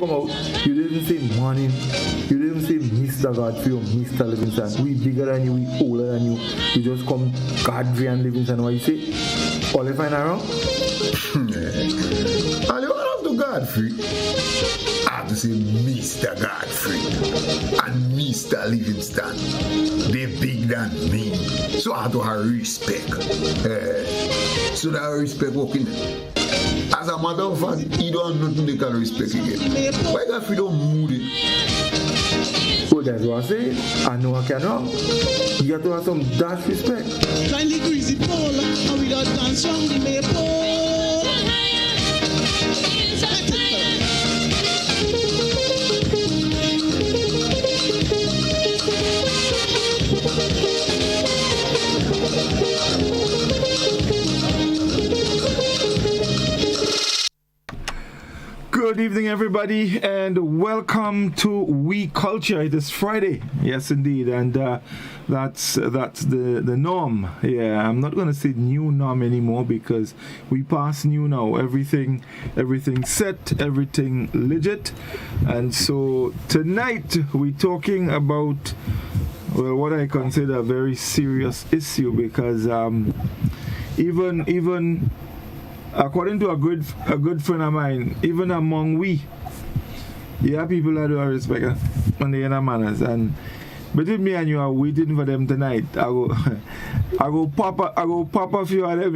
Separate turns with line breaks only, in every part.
come out, you didn't say morning. You didn't say Mr. Godfrey or Mr. Livingston. We bigger than you, we older than you. You just come Godfrey and Livingston. What you say? All if I wrong?
And you want to Godfrey? I have to say Mr. Godfrey and Mr. Livingston. They're big than me. So I have to have respect. So that respect working. As a matter of fact, you don't have nothing they can respect again. Why Godfrey don't move it?
Well, that's what I say. I know I can wrong. You got to have some dash respect.
Kindly greasy pole, and we don't dance on the maple.
Good evening, everybody, and welcome to We Culture. It is Friday, yes, indeed, and that's the norm. Yeah, I'm not gonna say new norm anymore because we pass new now. Everything set, everything legit, and so tonight we're talking about what I consider a very serious issue because even according to a good friend of mine, even among we, people that do respect on the inner manners, and between me and you are waiting for them tonight. I go pop a few of them,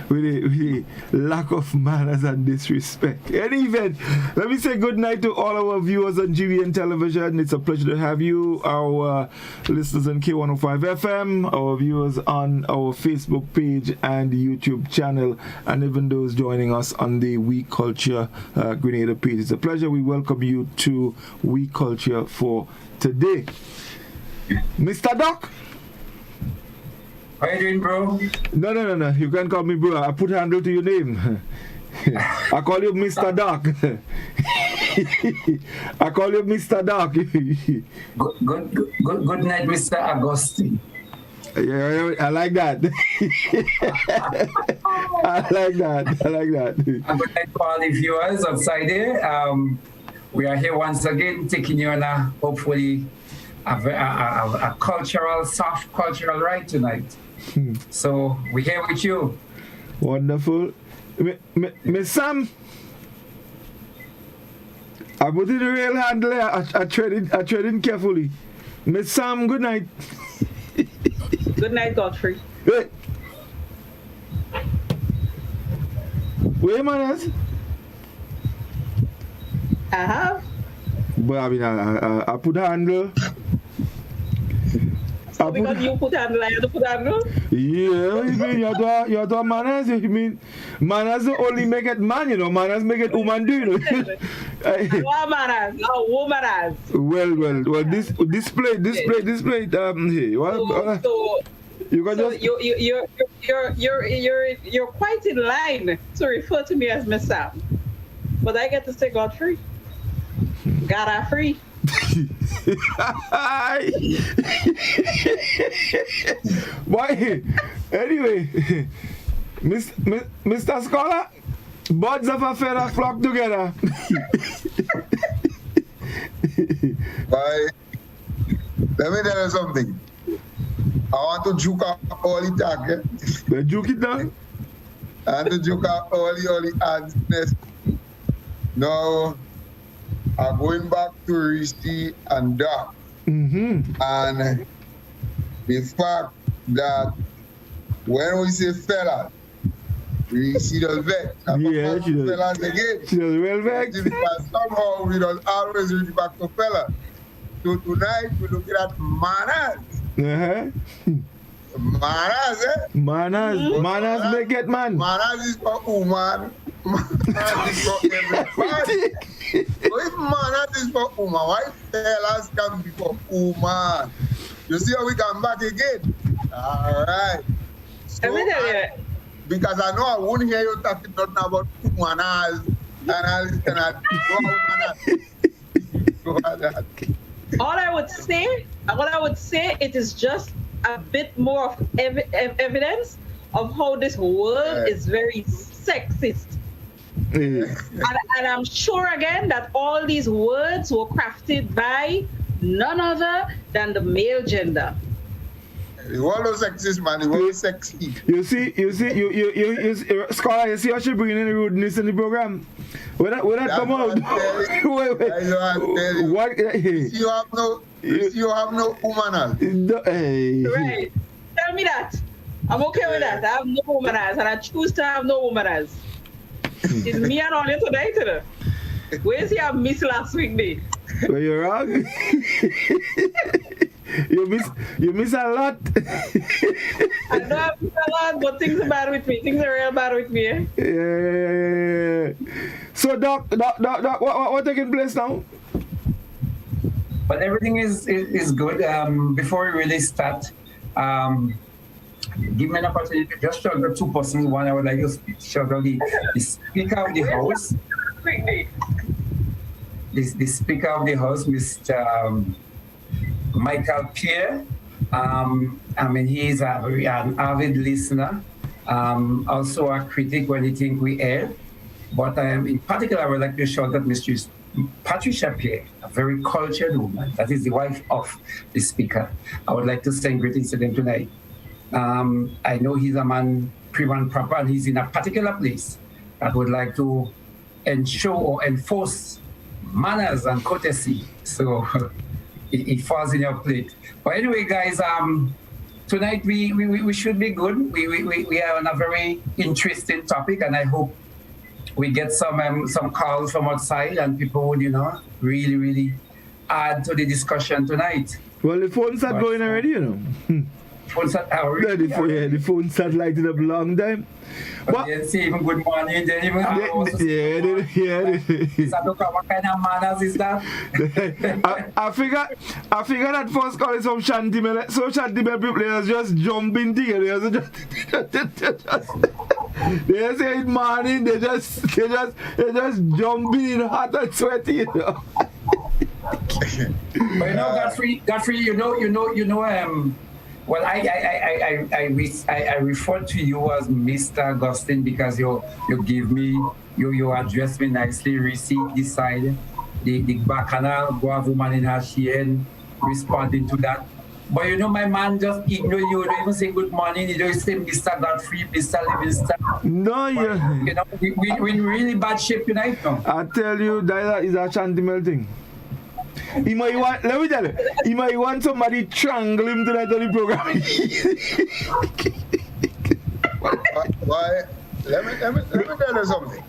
with the lack of manners and disrespect. Any event, let me say good night to all our viewers on GBN Television. It's a pleasure to have you, our listeners on K105 FM, our viewers on our Facebook page and YouTube channel, and even those joining us on the We Culture Grenada page. It's a pleasure. We welcome you to We Culture for today. Mr. Doc?
How you doing, bro?
No. You can't call me bro. I put handle to your name. I call you Mr. Doc. I call you Mr. Doc.
Good night, Mr. Augustine.
Yeah, I like that. I like that.
And good night to all the viewers outside there. We are here once again taking you on a hopefully a soft cultural ride tonight. So we're here with you.
Wonderful. Miss Sam, I put in the real handle. I tread carefully. Miss Sam, good night.
Good night, Godfrey.
Wait. Wait, manners.
I have.
But I mean, I put handle.
Because you put handle, I have to put handle?
Yeah, you mean you have to manners. You mean manners only make it man, manners make it woman do,
No manners, no womaners.
Well, display. Hey, what? You can just.
You're quite in line to refer to me as Miss Sam, but I get to say Godfrey. Godfrey.
Why? Anyway, Mr. Scholar, birds of a feather flock together.
Bye. Let me tell you something. I want to juke up all the tag.
Then juke it down.
I want to juke up all the ads. No. I'm going back to Reece and Doc.
Mm-hmm.
And the fact that when we say fella, we see the vet.
Yeah, she does.
Fellas again.
She does well vex.
Somehow we don't always reach back to fella. So tonight we're looking at manners.
Uh-huh.
Manners,
Manners make it man.
Manners is for woman. Manners is for everybody. So if manners is for woman, why fellas can be for woman? You see how we come back again? All right. So because I know I won't hear you talking nothing about manners and all this kind of thing.
All I would say, it is just a bit more of evidence of how this world is very sexist. And I'm sure again that all these words were crafted by none other than the male gender.
You all those sexist, man. You all sexy.
You see, Scholar, you see how she bringing in the rudeness in the program? When that come out? Wait. What?
You have no woman.
Hey.
Right. Tell me that. I'm okay with that. I have no womanizers, and I choose to have no womanizers. It's me and all you tonight, you know. Where's your miss last week, day?
Well, you're wrong. You miss a lot.
I know I miss a lot, but things are bad with me. Things are real bad with me. Eh?
Yeah. So, Doc, what taking place now?
But everything is good. Before we really start, give me an opportunity to just shout out 2 persons. One, I would like to shout out the Speaker of the House. The Speaker of the House, Mr. Michael Pierre. He is an avid listener, also a critic when he thinks we err. But in particular, I would like to shout out Mr. Patricia Pierre, a very cultured woman. That is the wife of the Speaker. I would like to send greetings to them tonight. I know he's a man prim and proper, and he's in a particular place that would like to ensure or enforce manners and courtesy. So it falls in your plate. But anyway, guys, tonight we should be good. We are on a very interesting topic, and I hope we get some calls from outside, and people would, really add to the discussion tonight.
Well, the phones are going already, you know.
Phones are already.
The phone started lighting up a long time.
But they say even good morning, they even
what
kind of manners is that?
I figure that first call is some Shantimel. So Shantimel people just jumping together. They say it's morning, they just jumping in hot and sweaty, you know.
But Godfrey, well, I refer to you as Mr. Augustine because you give me, you address me nicely, receive this side, the bacchanal, go have woman in her hand, responding to that. But my man just ignore you, don't even say good morning, you don't say Mr. Godfrey, Mr. Livingston.
No, yeah.
We're in really bad shape tonight now.
I tell you, that is a Chantimel thing. Let me tell you, he might want somebody strangle him tonight on the program.
Why? Let me tell you something.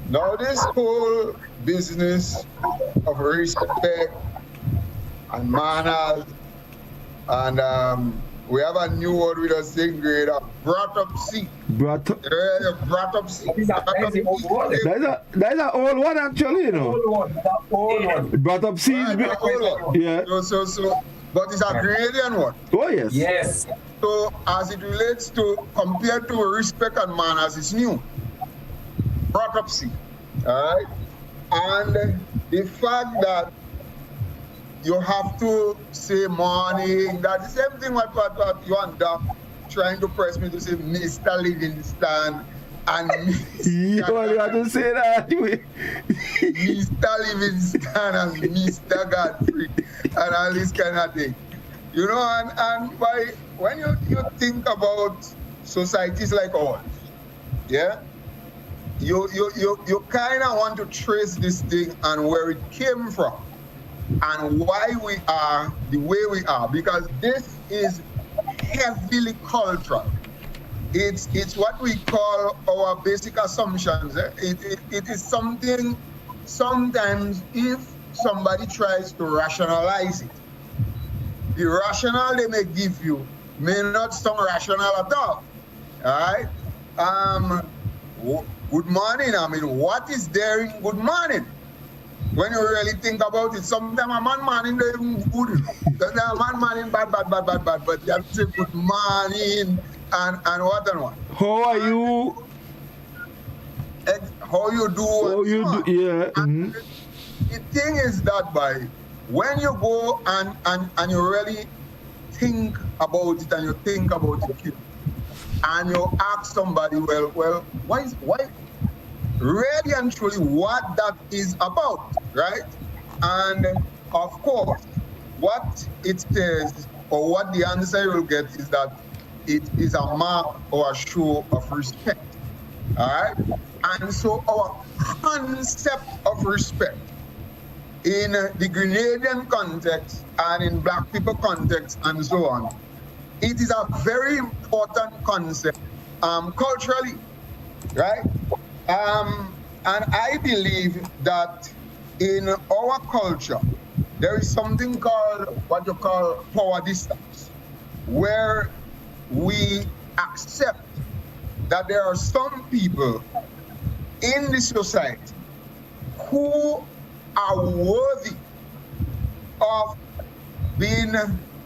Now this whole business of respect and manners, and we have a new word with us in grade, brought up seat. Brought up seat.
That's an old one actually,
Old one.
Brought up seat. Yeah.
So, but it's a Ghanaian one.
Oh yes.
Yes.
So as it relates to, compared to respect and manners, it's new. Brought up seat. Alright? And the fact that you have to say morning, that's the same thing what you and Doc trying to press me to say Mr. Livingston and
you have to say that.
Mr. Livingston and Mr. Godfrey and all this kind of thing. And when you think about societies like ours, yeah, you kind of want to trace this thing and where it came from and why we are the way we are, because this is heavily cultural. It's what we call our basic assumptions. It is something, sometimes if somebody tries to rationalize it, the rationale they may give you may not sound rational at all. All right? Good morning. I mean, what is there in good morning? When you really think about it, sometimes a man morning they even good. Sometimes a man morning bad. But you have to say good morning and what and what.
How are you?
How you do?
Yeah.
Mm-hmm. The thing is that when you go and you really think about it and you think about it, and you ask somebody, well, why
really and truly what that is about, right? And of course, what it says, or what the answer you'll get is that it is a mark or a show of respect, all right? And so our concept of respect in the Grenadian context and in Black people context and so on, it is a very important concept culturally, right? And I believe that in our culture, there is something called what you call power distance, where we accept that there are some people in the society who are worthy of being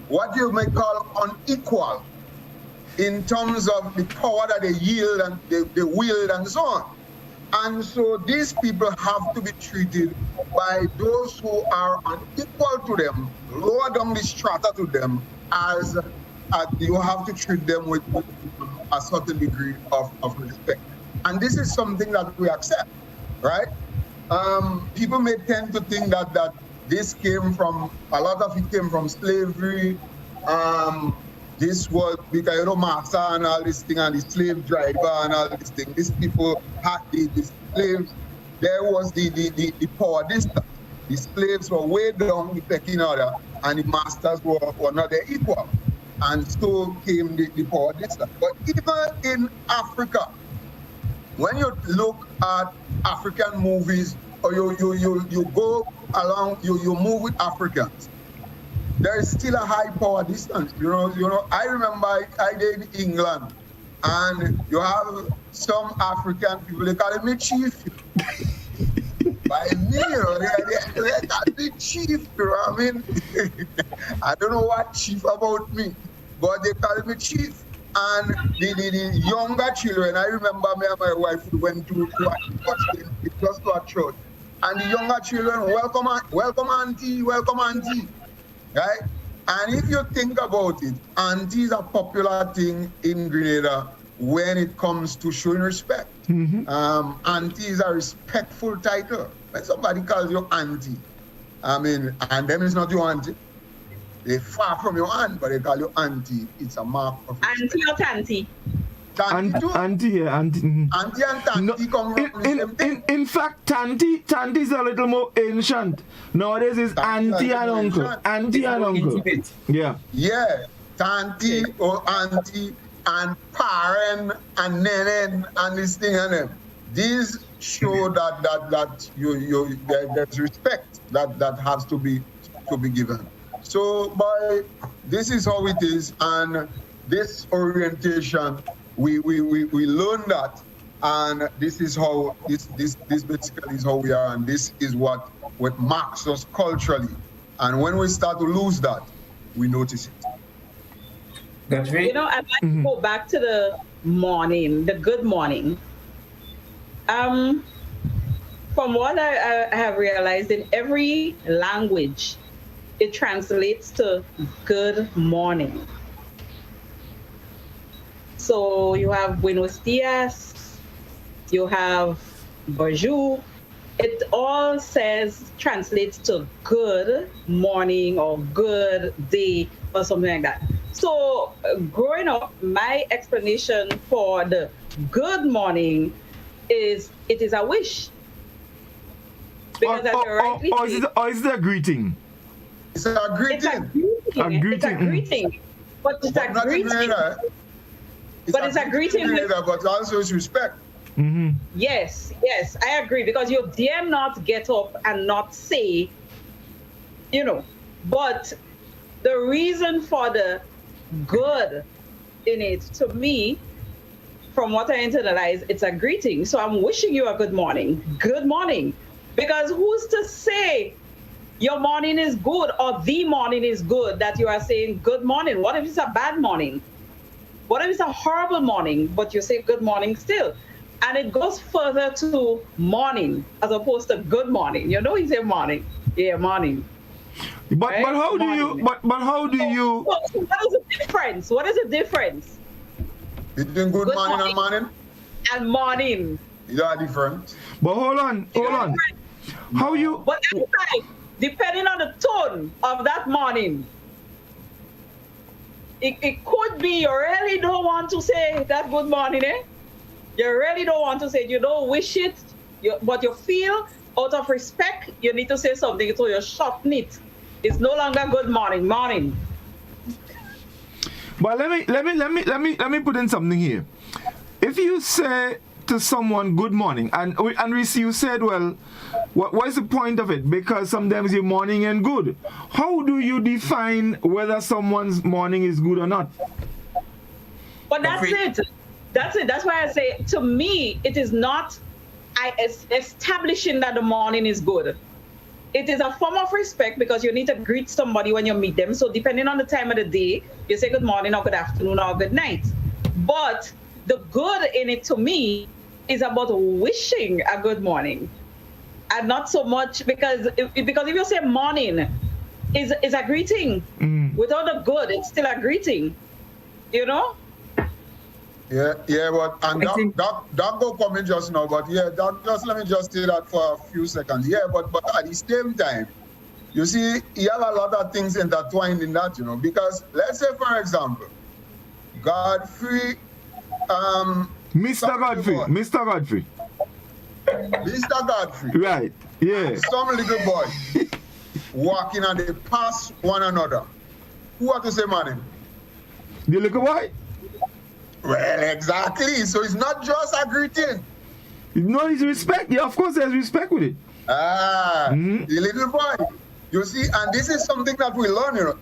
what you may call unequal in terms of the power that they yield and they wield and so on. And so these people have to be treated by those who are unequal to them, lower down the strata to them, as you have to treat them with a certain degree of respect. And this is something that we accept, right? People may tend to think that this came from, a lot of it came from slavery. This was because, master and all this thing, and the slave driver and all this thing. These people had the slaves. There was the power distance. The slaves were way down the pecking order, and the masters were not their equal. And so came the power distance. But even in Africa, when you look at African movies, or you go along, you move with Africans, there is still a high power distance. You know. I remember I did in England, and you have some African people, they call me chief. By me, they call me chief. I mean, I don't know what chief about me, but they call me chief. And the younger children, I remember me and my wife went to a church, and the younger children, welcome auntie, right? And if you think about it, auntie is a popular thing in Grenada when it comes to showing respect. Auntie is a respectful title. When somebody calls you auntie, I mean, and them is not your auntie. They're far from your aunt, but they call you auntie. It's a mark of respect.
Auntie or tanty?
Tanty too.
Auntie and
tanty come from the same thing.
In fact, tanty is a little more ancient. Nowadays it's auntie and uncle. Auntie and uncle. Yeah.
Yeah. Tanty or auntie and parent and nenen and this thing and them. These show that there's respect that has to be given. So this is how it is, and this orientation, we learn that, and this is how this basically is how we are, and this is what marks us culturally. And when we start to lose that, we notice it.
Godfrey? I'd like to go back to the morning, the good morning. From what I have realized, in every language, it translates to good morning. So you have buenos dias, you have bonjour. It all translates to good morning or good day or something like that. So growing up, my explanation for the good morning is it is a wish. Because
or is it a greeting?
It's a greeting.
It's a greeting. But it's a greeting. But it's a greeting.
But also it's respect.
Yes, I agree. Because you dare not get up and not say, But the reason for the good in it, to me, from what I internalize, it's a greeting. So I'm wishing you a good morning. Good morning. Because who's to say your morning is good or the morning is good that you are saying good morning? What if it's a bad morning? What if it's a horrible morning, but you say good morning still? And it goes further to morning as opposed to good morning. You say morning. Yeah, morning.
But
right?
How do you but how do you
what is the difference? What is the difference
between good morning and morning?
And morning.
You are different.
But hold on. How you?
But that's right. Depending on the tone of that morning, it could be you really don't want to say that good morning, eh? You really don't want to say it. You don't wish it, but you feel out of respect, you need to say something, so you shorten it. It's no longer good morning.
But let me put in something here. If you say to someone good morning, and Reece, you said, well, what is the point of it? Because sometimes your morning ain't good. How do you define whether someone's morning is good or not?
But that's it. That's why I say, to me, it is not establishing that the morning is good. It is a form of respect because you need to greet somebody when you meet them. So depending on the time of the day, you say good morning or good afternoon or good night. But the good in it, to me, is about wishing a good morning. And not so much because if you say morning is a greeting. Without the good, it's still a greeting. You know?
Yeah, but and that go come in just now, but yeah, that just let me just say that for a few seconds. Yeah, but at the same time, you see, you have a lot of things intertwined in that, you know, because let's say, for example, Godfrey,
Mr. Godfrey. Right, yeah.
Some little boy walking and they pass one another. Who have to say morning?
The little boy?
Well, exactly. So it's not just a greeting.
No, it's respect. Yeah, of course there's respect with it.
The little boy. You see, and this is something that we learn, you know.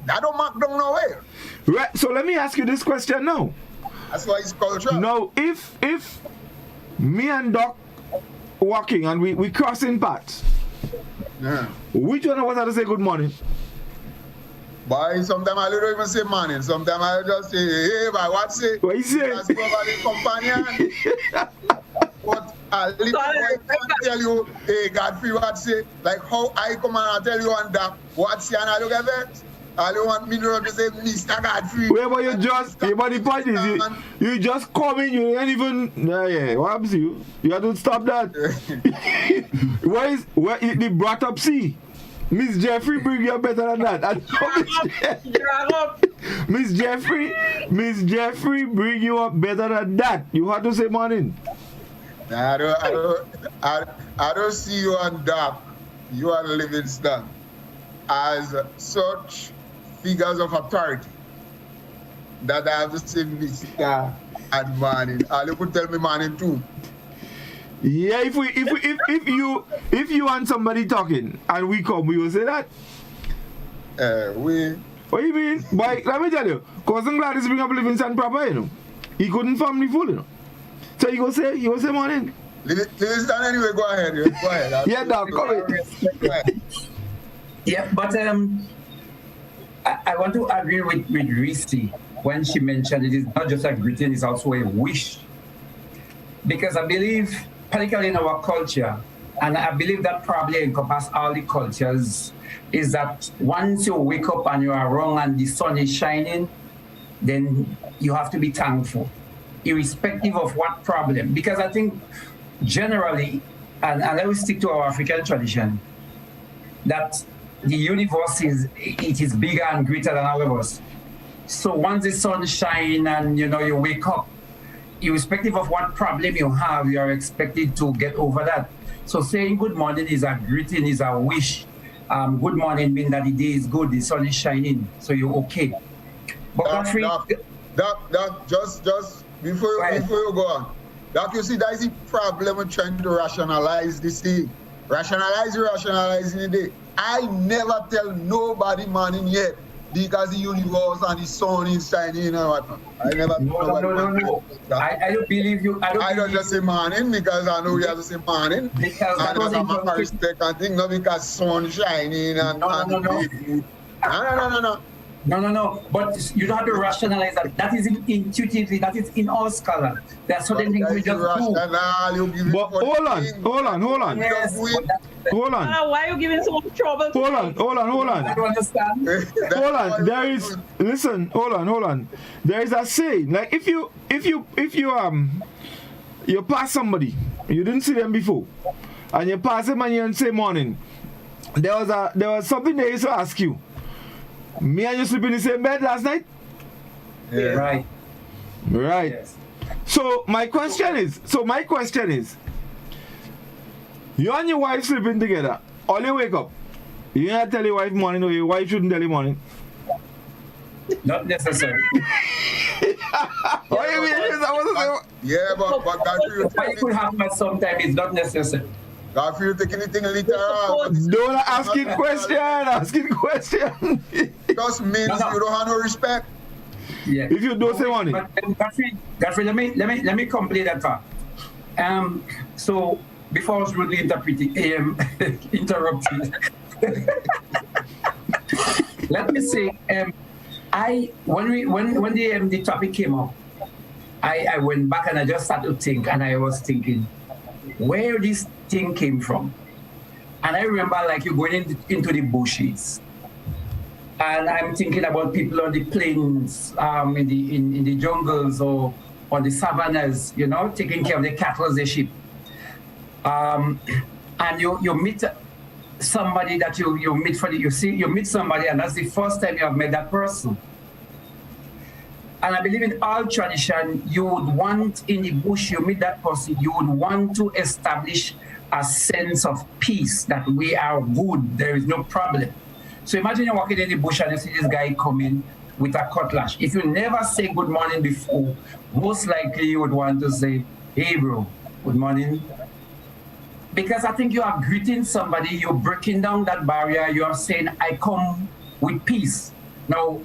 That don't mark down nowhere.
Right. So let me ask you this question now.
That's why it's cultural.
Now, if me and Doc walking and we crossing paths, which one of us have to say good morning?
Boy, sometimes I don't even say morning. Sometimes I just say, hey, boy, what say?
What you say?
That's probably companion. But a little boy can tell you, hey, Godfrey, what say? Like how I come and I tell you on that, what say, and I look at that. I don't want me to say, Mr. Godfrey.
Where but the point is, you just come in, you ain't even, what happens to you? You have to stop that. Where they brought up C? Miss Jeffrey bring you up better than that. Miss Jeffrey bring you up better than that. You have to say morning.
I don't see you on Doc, you are Livingston, as such figures of authority that I have to say Mr. and morning. You could tell me morning too.
Yeah, if you and somebody talking and we come, we will say that. What do you mean? Boy, let me tell you, Cousin Gladys bring up Livingston proper, you know. He couldn't family full, you know. So he go say morning.
Livingston anyway, go ahead. Go ahead.
Yeah, Doc, come in.
Yeah, but I want to agree with Reece when she mentioned it is not just a greeting, it's also a wish. Because I believe, particularly in our culture, and I believe that probably encompasses all the cultures, is that once you wake up and you are wrong and the sun is shining, then you have to be thankful, irrespective of what problem. Because I think generally, and I will stick to our African tradition, that the universe is bigger and greater than all of us. So once the sun shines and you wake up, irrespective of what problem you have, you are expected to get over that. So saying good morning is a greeting, is a wish. Good morning means that the day is good, the sun is shining, so you're okay. But
just before you go on, Doc, you see, that is the problem with trying to rationalize this thing. Rationalizing the day. I never tell nobody morning yet because the universe and the sun is shining and whatnot. I never.
No. I don't believe you.
I don't just say morning because I know you have to say morning.
Because
that was my respect and thing, not because sun shining and
No. But you don't have to rationalize that. That is intuitively, that is in all scholars. There are certain things we just do.
But hold on.
Yes,
Hold on.
Why are you giving so much trouble?
Hold on.
I don't understand.
Hold on. There is a saying, like if you you pass somebody, you didn't see them before, and you pass them and you say morning. There was something they used to ask you. Me and you sleep in the same bed last night?
Yeah. Right.
Right.
Yes.
So my question is, you and your wife sleeping together, all you wake up, you not tell your wife morning or your wife shouldn't tell you morning?
Not necessary.
What you mean?
Yeah, but Godfrey,
Why could happen sometimes is not necessary.
Godfrey, you take anything literal.
Don't asking question.
Just means you don't have no respect.
Yeah.
If you don't say morning.
But Godfrey, let me complete that part. So before I was rudely interrupted, let me say, when the topic came up, I went back and I just started to think, and I was thinking where this thing came from. And I remember like you going into the bushes, and I'm thinking about people on the plains, in the jungles or on the savannas, you know, taking care of the cattle, the sheep. And you meet somebody that you meet somebody, and that's the first time you have met that person. And I believe in all tradition, you would want in the bush, you meet that person, you would want to establish a sense of peace, that we are good, there is no problem. So imagine you're walking in the bush and you see this guy coming with a cutlass. If you never say good morning before, most likely you would want to say, hey bro, good morning. Because I think you are greeting somebody, you're breaking down that barrier, you are saying, I come with peace. Now,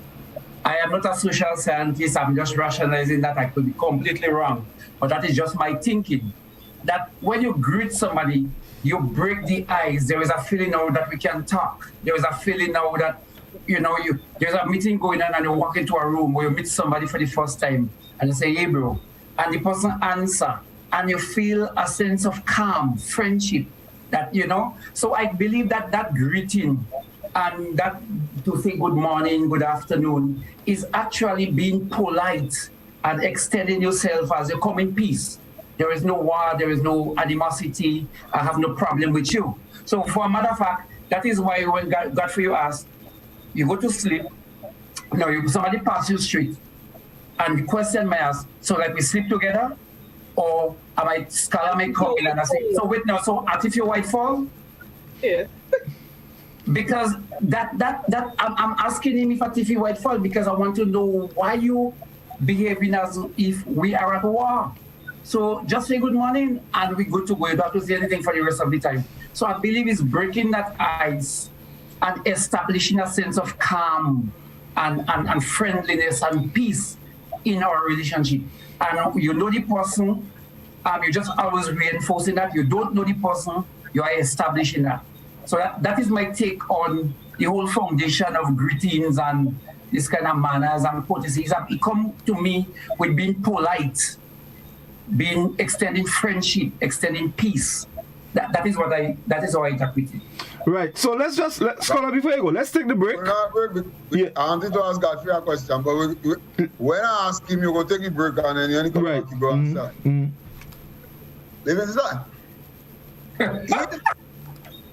I am not a social scientist, I'm just rationalizing that. I could be completely wrong, but that is just my thinking. That when you greet somebody, you break the ice. There is a feeling now that we can talk. There is a feeling now that, you know, there's a meeting going on and you walk into a room where you meet somebody for the first time and you say, hey bro, and the person answer, and you feel a sense of calm, friendship, that, you know. So I believe that that greeting and that to say good morning, good afternoon is actually being polite and extending yourself as you come in peace. There is no war, there is no animosity, I have no problem with you. So for a matter of fact, that is why when Godfrey asked, you go to sleep, somebody passes you street, and the question may ask, so like we sleep together? Or am I scholar may come in and I say, so wait now, so at if your white fall?
Yeah.
Because I'm asking him if at if your white fall because I want to know why you behaving as if we are at war. So just say good morning and we go to go. You don't have to say anything for the rest of the time. So I believe it's breaking that ice and establishing a sense of calm and friendliness and peace in our relationship. And you know the person, you just always reinforcing that. You don't know the person, you are establishing that. So that is my take on the whole foundation of greetings and this kind of manners and courtesies. It come to me with being polite, extending friendship, extending peace. That is how I interpret it.
Right. So let's Scholar, before you go, let's take the break.
Yeah. I wanted to ask Godfrey a question, but when I ask him, you go take a break and then you only come back to go outside. Livingston,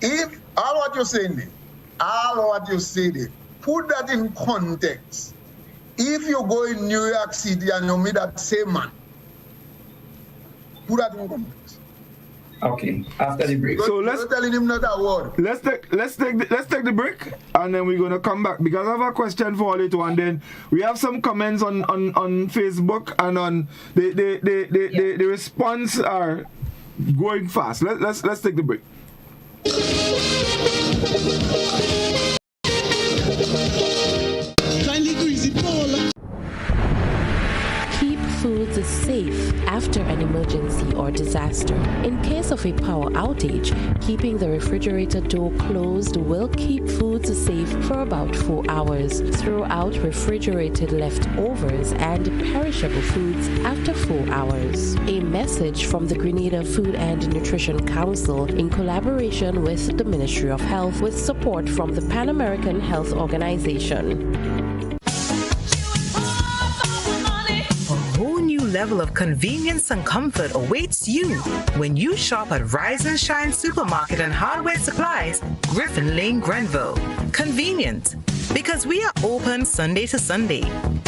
if all what you're saying there, put that in context. If you go in New York City and you meet that same man, put that in context.
Okay, after the break.
So
you're telling him not a word.
Let's take the break and then we're gonna come back because I have a question for all you and then we have some comments on Facebook and on the response are going fast. Let's take the break.
Kindly greasy Paul.
Keep foods safe after an emergency or disaster. In case of a power outage, keeping the refrigerator door closed will keep foods safe for about 4 hours. Throw out refrigerated leftovers and perishable foods after 4 hours. A message from the Grenada Food and Nutrition Council in collaboration with the Ministry of Health with support from the Pan American Health Organization.
level of convenience and comfort awaits you when you shop at Rise and Shine Supermarket and Hardware Supplies, Griffin Lane, Grenville. Convenient, because we are open Sunday to Sunday.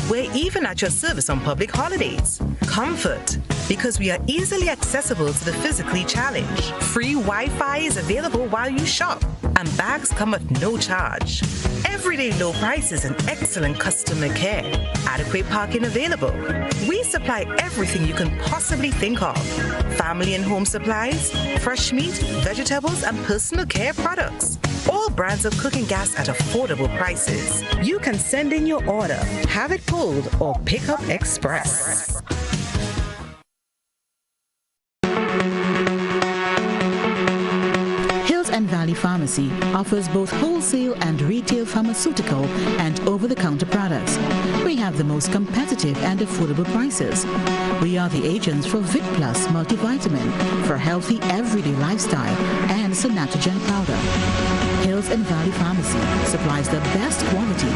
We're even at your service on public holidays. Comfort, because we are easily accessible to the physically challenged. Free Wi-Fi is available while you shop, and bags come at no charge. Everyday low prices and excellent customer care. Adequate parking available. We supply everything you can possibly think of. Family and home supplies, fresh meat, vegetables, and personal care products. All brands of cooking gas at affordable prices. You can send in your order, have it pulled, or pick up express.
And Valley Pharmacy offers both wholesale and retail pharmaceutical and over-the-counter products. We have the most competitive and affordable prices. We are the agents for Vit Plus multivitamin for healthy everyday lifestyle and Sonatrogen powder. Hills and Valley Pharmacy supplies the best quality,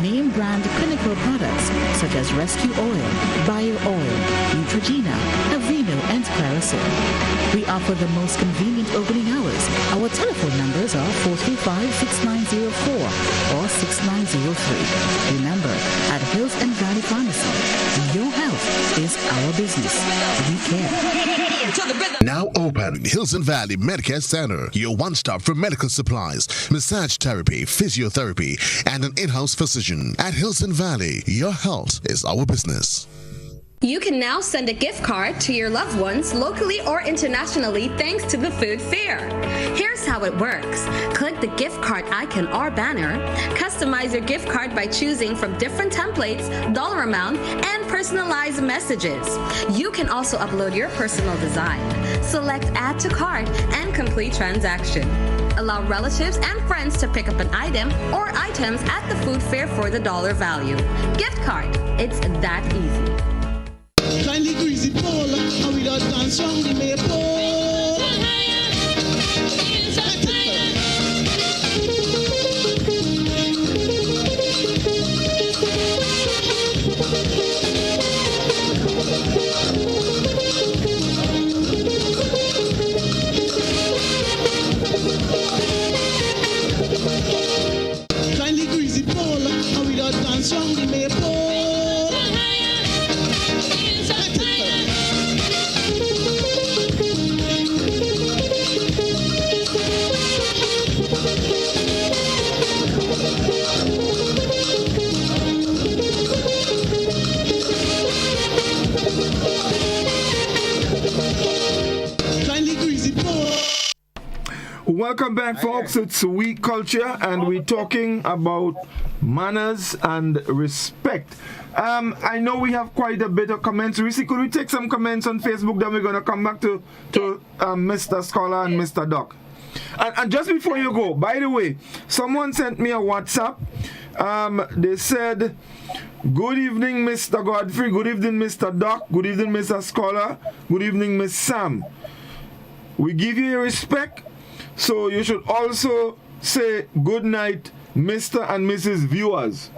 name brand clinical products such as Rescue Oil, Bio Oil, Neutrogena, Aveeno, and Claricil. We offer the most convenient opening hours. Our telephone numbers are 435-6904 or 6903. Remember, at Hills and Valley Pharmacy, your health is our business. We care.
Now open, Hills and Valley Medicare Center, your one-stop for medical supplies, massage therapy, physiotherapy, and an in-house physician. At Hills and Valley, your health is our business.
You can now send a gift card to your loved ones locally or internationally thanks to the food fair. Here's how it works. Click the gift card icon or banner, customize your gift card by choosing from different templates, dollar amount, and personalized messages. You can also upload your personal design. Select add to cart and complete transaction. Allow relatives and friends to pick up an item or items at the food fair for the dollar value. Gift card, it's that easy.
Kindly greasy pole, and we don't dance on the maypole. Kindly greasy pole, and we don't dance on the maypole.
Welcome back, folks. It's Week Culture, and we're talking about manners and respect. I know we have quite a bit of comments. Reece, could we take some comments on Facebook? Then we're going to come back to Mr. Scholar and Mr. Doc. And just before you go, by the way, someone sent me a WhatsApp. They said, good evening, Mr. Godfrey. Good evening, Mr. Doc. Good evening, Mr. Scholar. Good evening, Miss Sam. We give you your respect. So you should also say good night, Mr. and Mrs. Viewers.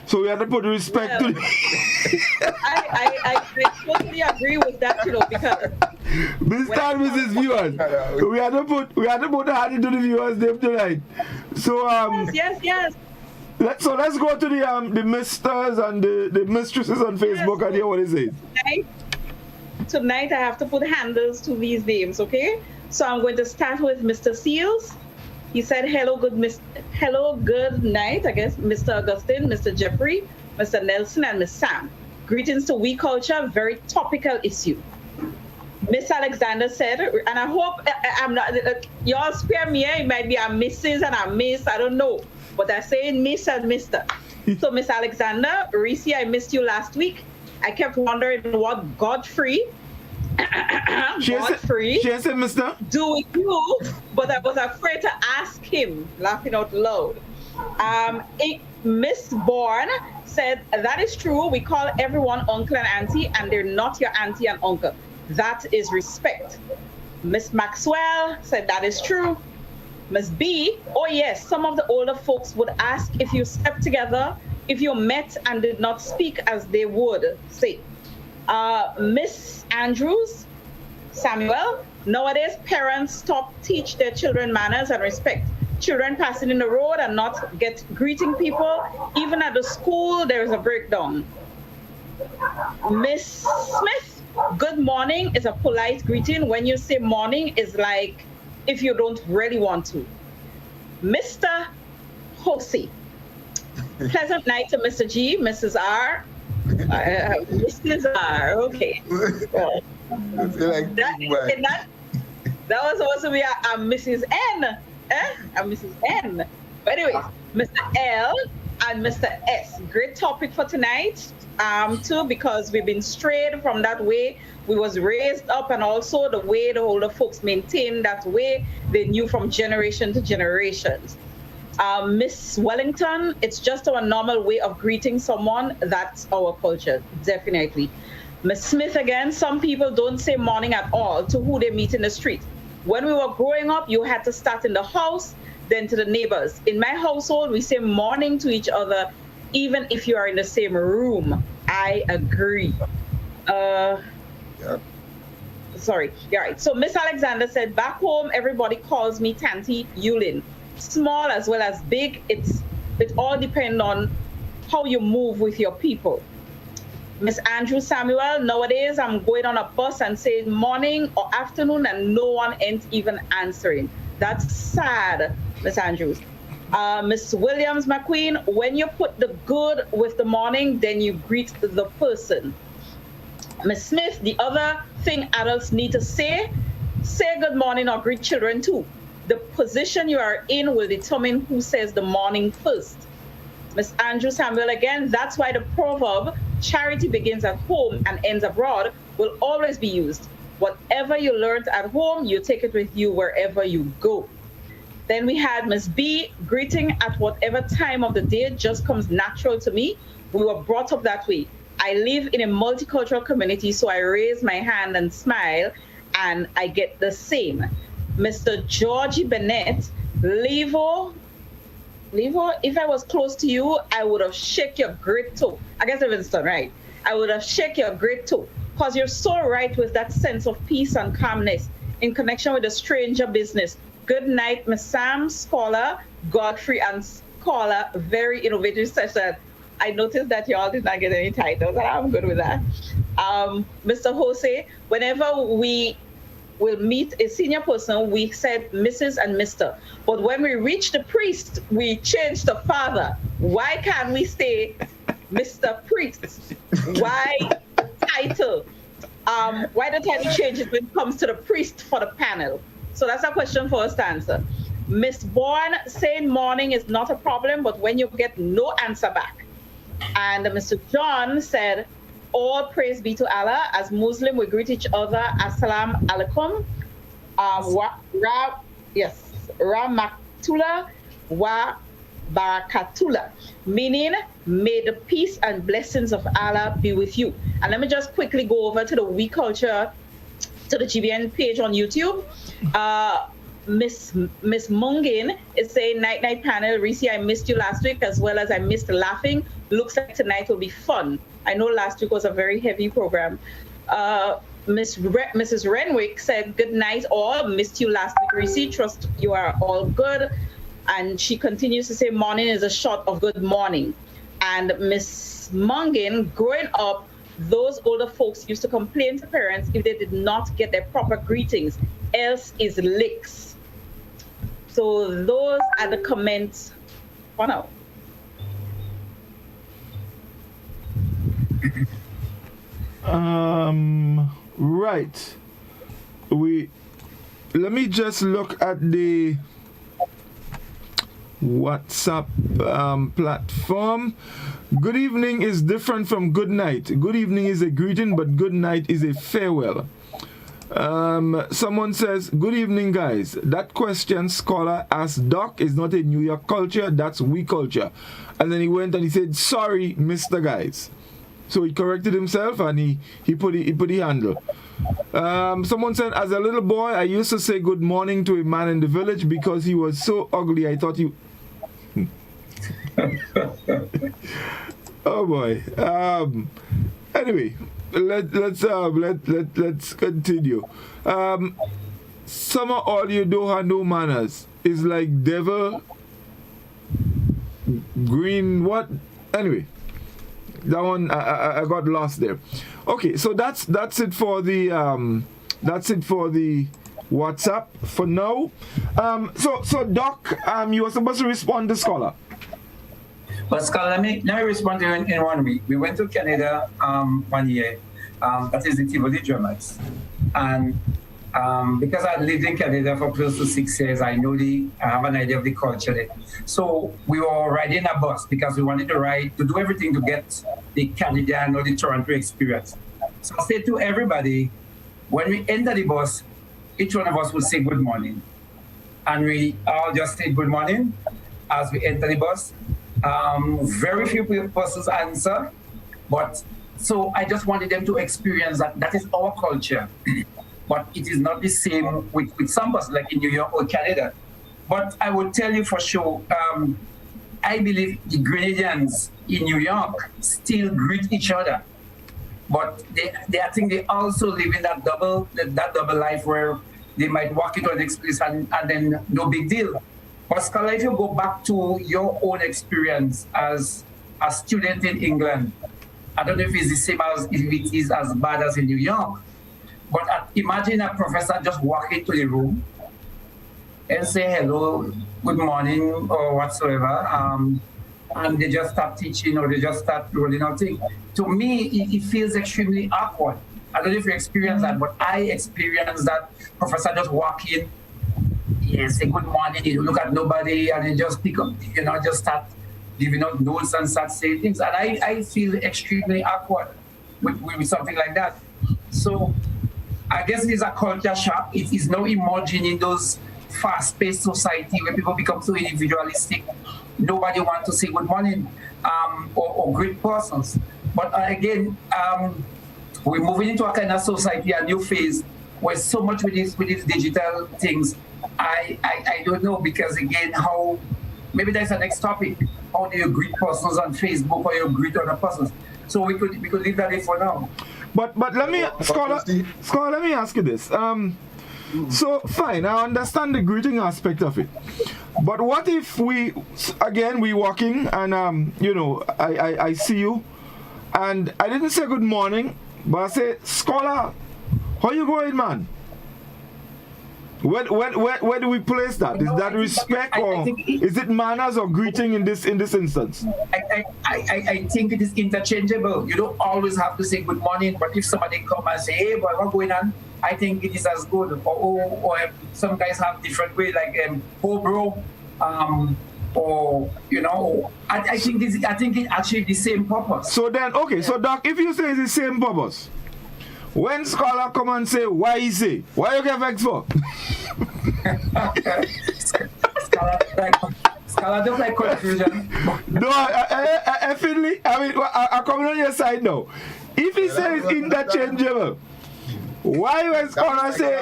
So we have to put respect to
I totally agree with that, you know, because
Mr. and Mrs. Viewers. So we have to put a hand into the viewers name tonight. So
yes.
Let's go to the misters and the mistresses on Facebook and hear what it says.
Tonight I have to put handles to these names, okay? So I'm going to start with Mr. Seals. He said, hello, good night, I guess, Mr. Augustine, Mr. Jeffrey, Mr. Nelson, and Miss Sam. Greetings to We Culture, very topical issue. Miss Alexander said, and I hope I'm not, y'all spare me, it might be a Mrs. and a Miss, I don't know. But I'm saying Miss and Mr. So Miss Alexander, Reece, I missed you last week. I kept wondering what Godfrey, Godfrey,
she said, Mr.
do with you, but I was afraid to ask him, laughing out loud. Miss Bourne said, that is true. We call everyone uncle and auntie, and they're not your auntie and uncle. That is respect. Miss Maxwell said, that is true. Miss B, oh yes, some of the older folks would ask if you slept together, if you met and did not speak as they would say. Miss Andrews, Samuel, nowadays parents stop teach their children manners and respect. Children passing in the road and not greeting people. Even at the school, there is a breakdown. Miss Smith, good morning is a polite greeting. When you say morning, is like if you don't really want to. Mr. Hosi, pleasant night to Mr. G, Mrs. R. Mrs. R, okay. Well, that was supposed to be a Mrs. N. A Mrs. N. But anyways, Mr. L and Mr. S. Great topic for tonight, too, because we've been strayed from that way we was raised up, and also the way the older folks maintain that way they knew from generation to generations. Miss Wellington, it's just our normal way of greeting someone. That's our culture, definitely. Miss Smith again, some people don't say morning at all to who they meet in the street. When we were growing up, you had to start in the house, then to the neighbors. In my household, we say morning to each other, even if you are in the same room. I agree. Sorry. Yeah, right. So Miss Alexander said, back home, everybody calls me Tanty Yulin. Small as well as big, it all depends on how you move with your people. Miss Andrew Samuel, nowadays I'm going on a bus and saying morning or afternoon and no one ain't even answering. That's sad, Miss Andrews. Miss Williams McQueen, when you put the good with the morning, then you greet the person. Miss Smith, the other thing adults need to say good morning or greet children too. The position you are in will determine who says the morning first. Miss Andrew Samuel again, that's why the proverb, charity begins at home and ends abroad, will always be used. Whatever you learned at home, you take it with you wherever you go. Then we had Miss B, greeting at whatever time of the day just comes natural to me. We were brought up that way. I live in a multicultural community, so I raise my hand and smile, and I get the same. Mr. Georgie Bennett, Levo, if I was close to you, I would have shake your great toe. I guess Livingston, right? I would have shake your great toe, because you're so right with that sense of peace and calmness in connection with the stranger business. Good night, Miss Sam, Scholar, Godfrey, and Scholar. Very innovative session. I noticed that you all did not get any titles, and I'm good with that. Mr. Jose, whenever we will meet a senior person, we said Mrs. and Mr. But when we reach the priest, we change to father. Why can't we say Mr. Priest? Why title? Why the title changes when it comes to the priest for the panel? So that's a question for us to answer. Miss Bourne, saying morning is not a problem, but when you get no answer back. And Mr. John said, all praise be to Allah. As Muslim, we greet each other, Assalamu alaikum. Rahmatullah wa barakatullah, meaning may the peace and blessings of Allah be with you. And let me just quickly go over to the We Culture, to the GBN page on YouTube. Miss Mungin is saying, night panel. Reece, I missed you last week as well as I missed laughing. Looks like tonight will be fun. I know last week was a very heavy program. Mrs. Renwick said, good night all. Missed you last week, Reece. Trust you are all good. And she continues to say, morning is a shot of good morning. And Miss Mungin, growing up, those older folks used to complain to parents if they did not get their proper greetings, else is licks. So those are the comments for now.
Right. Let me just look at the WhatsApp platform. Good evening is different from good night. Good evening is a greeting, but good night is a farewell. Someone says, good evening, guys. That question Scholar asked Doc is not a New York culture, that's we culture. And then he went and he said, sorry, Mr. Guys. So he corrected himself and he put the handle. Someone said, as a little boy, I used to say good morning to a man in the village because he was so ugly. I thought he... Oh boy. Anyway, let's continue. Summer all you don't have no manners is like devil green what? Anyway, that one I got lost there. Okay, so that's it for the WhatsApp for now. So Doc, you were supposed to respond to Scholar.
But Scholar, let me respond to you in 1 week. We went to Canada 1 year. That is the Tivoli Drummers. And because I lived in Canada for close to 6 years, I have an idea of the culture there. So we were riding a bus because we wanted to do everything to get the Canadian or the Toronto experience. So I said to everybody, when we enter the bus, each one of us will say good morning. And we all just say good morning as we enter the bus. Very few persons answer, but so I just wanted them to experience that. That is our culture. But it is not the same with some buses like in New York or Canada. But I will tell you for sure, I believe the Grenadians in New York still greet each other. But I think they also live in that double life where they might walk into the next place and then no big deal. But Scholar, if you go back to your own experience as a student in England, I don't know if it's the same as if it is as bad as in New York. But imagine a professor just walk into the room and say hello, good morning, or whatsoever, and they just start teaching or they just start rolling out things. To me, it feels extremely awkward. I don't know if you experience that, but I experienced that professor just walk in, say good morning, you look at nobody, and they just pick up, just start giving out notes and start saying things. And I feel extremely awkward with something like that. So I guess it is a culture shock. It is now emerging in those fast-paced society where people become so individualistic. Nobody wants to say good morning or greet persons. But again, we're moving into a kind of society, a new phase, where so much with these digital things. I don't know, because again, how maybe that's the next topic. How do you greet persons on Facebook or you greet other persons? So we could leave that in for now.
But let me, Scholar, let me ask you this. So fine, I understand the greeting aspect of it. But what if we walking and I see you and I didn't say good morning, but I say, Scholar, how you going, man? Where do we place that? Is that respect or is it manners or greeting in this instance?
I think it is interchangeable. You don't always have to say good morning, but if somebody come and say, hey boy, what's going on? I think it is as good. Or some guys have different way, like oh bro, I think it's actually the same purpose.
So then, okay, so Doc, if you say it's the same purpose, when Scholar come and say, why he say? Why you get vexed for?
Scholar don't like confusion.
No, Finley, I come on your side now. If he says interchangeable, why when Scholar say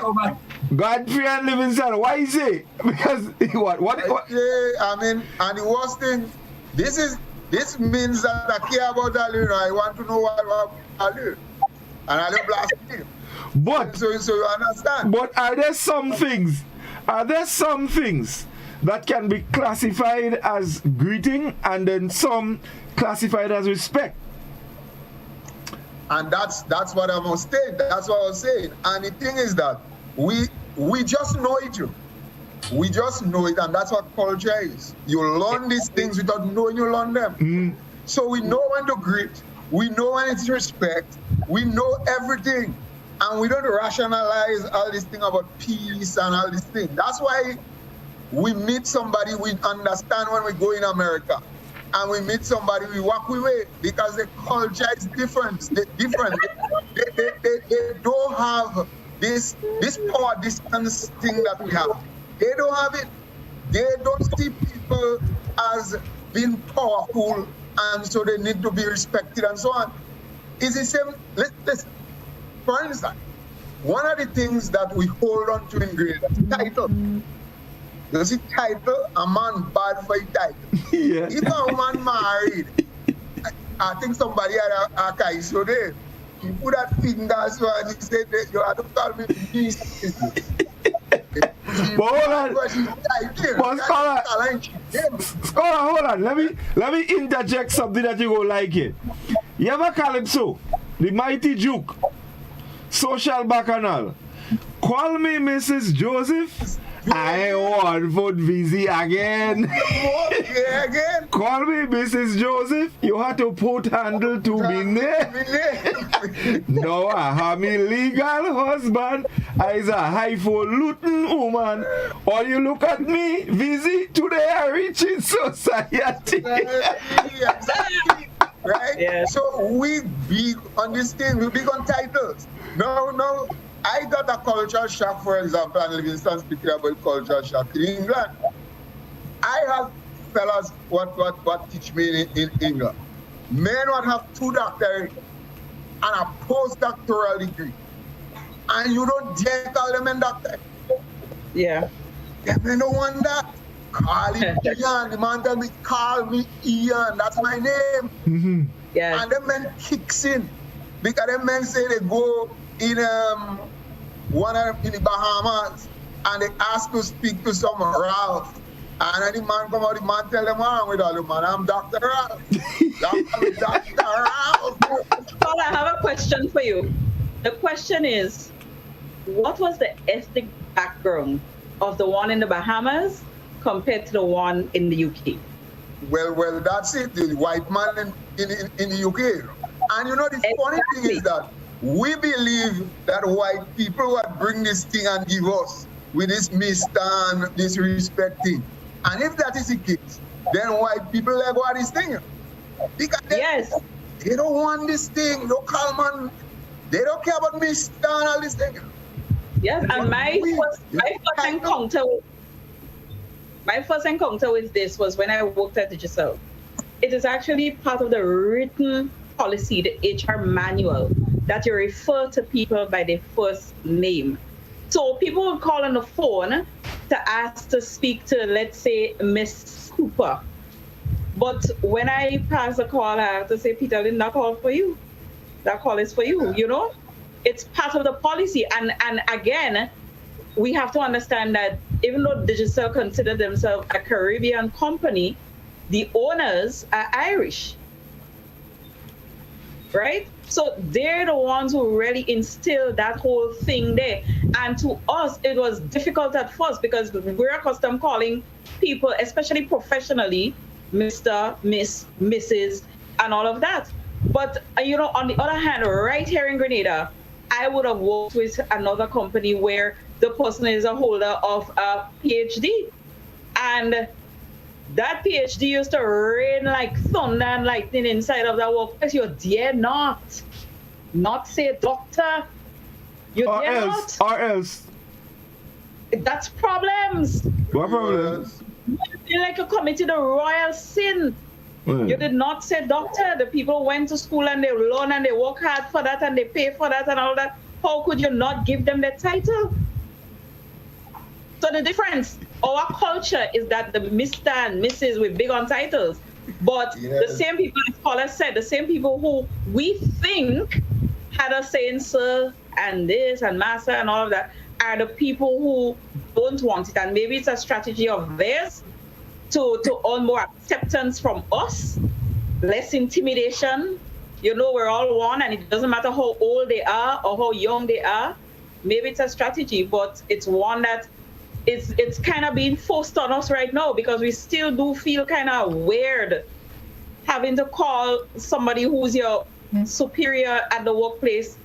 Godfrey and Livingston? Why he say? Because what?
Yeah, and the worst thing, this means that I care about Alu. I want to know what Alu. And I don't blast him.
But
so you understand.
But are there some things that can be classified as greeting and then some classified as respect?
And that's what I was saying. That's what I was saying. And the thing is that we just know it. We just know it, and that's what culture is. You learn these things without knowing you learn them. So we know when to greet. We know when it's respect. We know everything. And we don't rationalize all this thing about peace and all this thing. That's why we meet somebody we understand when we go in America. And we meet somebody we walk away because the culture is different. They don't have this power distance thing that we have. They don't have it. They don't see people as being powerful, and so they need to be respected and so on. It's the same. Listen, for instance, one of the things that we hold on to in Grenada is title. You see, title, a man bad for a title.
Yeah.
If a woman married, I think somebody had a guy so there. He put that finger so and he said, you have to call me Miss.
But hold on. Hold on. Let me interject something that you go like it. You ever Calypso, the mighty Duke, social bacchanal. Call me Mrs. Joseph. I want for VZ again.
Again.
Call me Mrs. Joseph. You have to put handle to me name. No, I have me legal husband. I is a highfalutin woman. Or you look at me, VZ, today I reach in society.
Right?
Yeah.
So we big on this thing, we big on titles. No. I got a cultural shock, for example, and Livingston speaking about cultural shock in England. I have fellas what teach me in England. Men would have 2 doctorates and a postdoctoral degree. And you don't dare call them a doctor.
Yeah.
Them men don't want that. Call him Ian. The man tell me, call me Ian. That's my name.
Mm-hmm.
Yeah.
And them men kicks in. Because them men say they go in one of them in the Bahamas and they ask to speak to some Ralph. And then the man come out, the man tell them, I'm with all the man, I'm Dr. Ralph. Dr. Ralph.
Paul, I have a question for you. The question is, what was the ethnic background of the one in the Bahamas compared to the one in the UK?
Well, that's it. The white man in the UK. And you know, the funny thing is that we believe that white people would bring this thing and give us with this Mr. and this respect thing. And if that is the case, then white people like what this thing. Because they don't want this thing. Local man, they don't care about Mr. and all this thing.
Yes, and my first encounter with this was when I worked at Digicel. It is actually part of the written policy, the HR manual, that you refer to people by their first name. So people would call on the phone to ask to speak to, let's say, Miss Cooper. But when I pass the call, I have to say, Peter, didn't that call for you? That call is for you, you know? It's part of the policy. And again, we have to understand that even though Digicel consider themselves a Caribbean company, the owners are Irish, right? So they're the ones who really instilled that whole thing there. And to us, it was difficult at first because we're accustomed calling people, especially professionally, Mr., Miss, Mrs., and all of that. But, you know, on the other hand, right here in Grenada, I would have worked with another company where the person is a holder of a PhD. And that PhD used to rain like thunder and lightning inside of that workplace. You dare not say doctor. You dare not.
Or else.
That's problems.
What problems?
You feel like you committed a royal sin. You did not say doctor. The people went to school and they learn and they work hard for that and they pay for that and all that. How could you not give them the title? So the difference, our culture is that the Mr. and Mrs. we're big on titles. But the same people, as Paula said, the same people who we think had us saying sir and this and master and all of that are the people who don't want it. And maybe it's a strategy of theirs to earn more acceptance from us, less intimidation. You know, we're all one and it doesn't matter how old they are or how young they are. Maybe it's a strategy, but it's one that it's kind of being forced on us right now because we still do feel kind of weird having to call somebody who's your superior at the workplace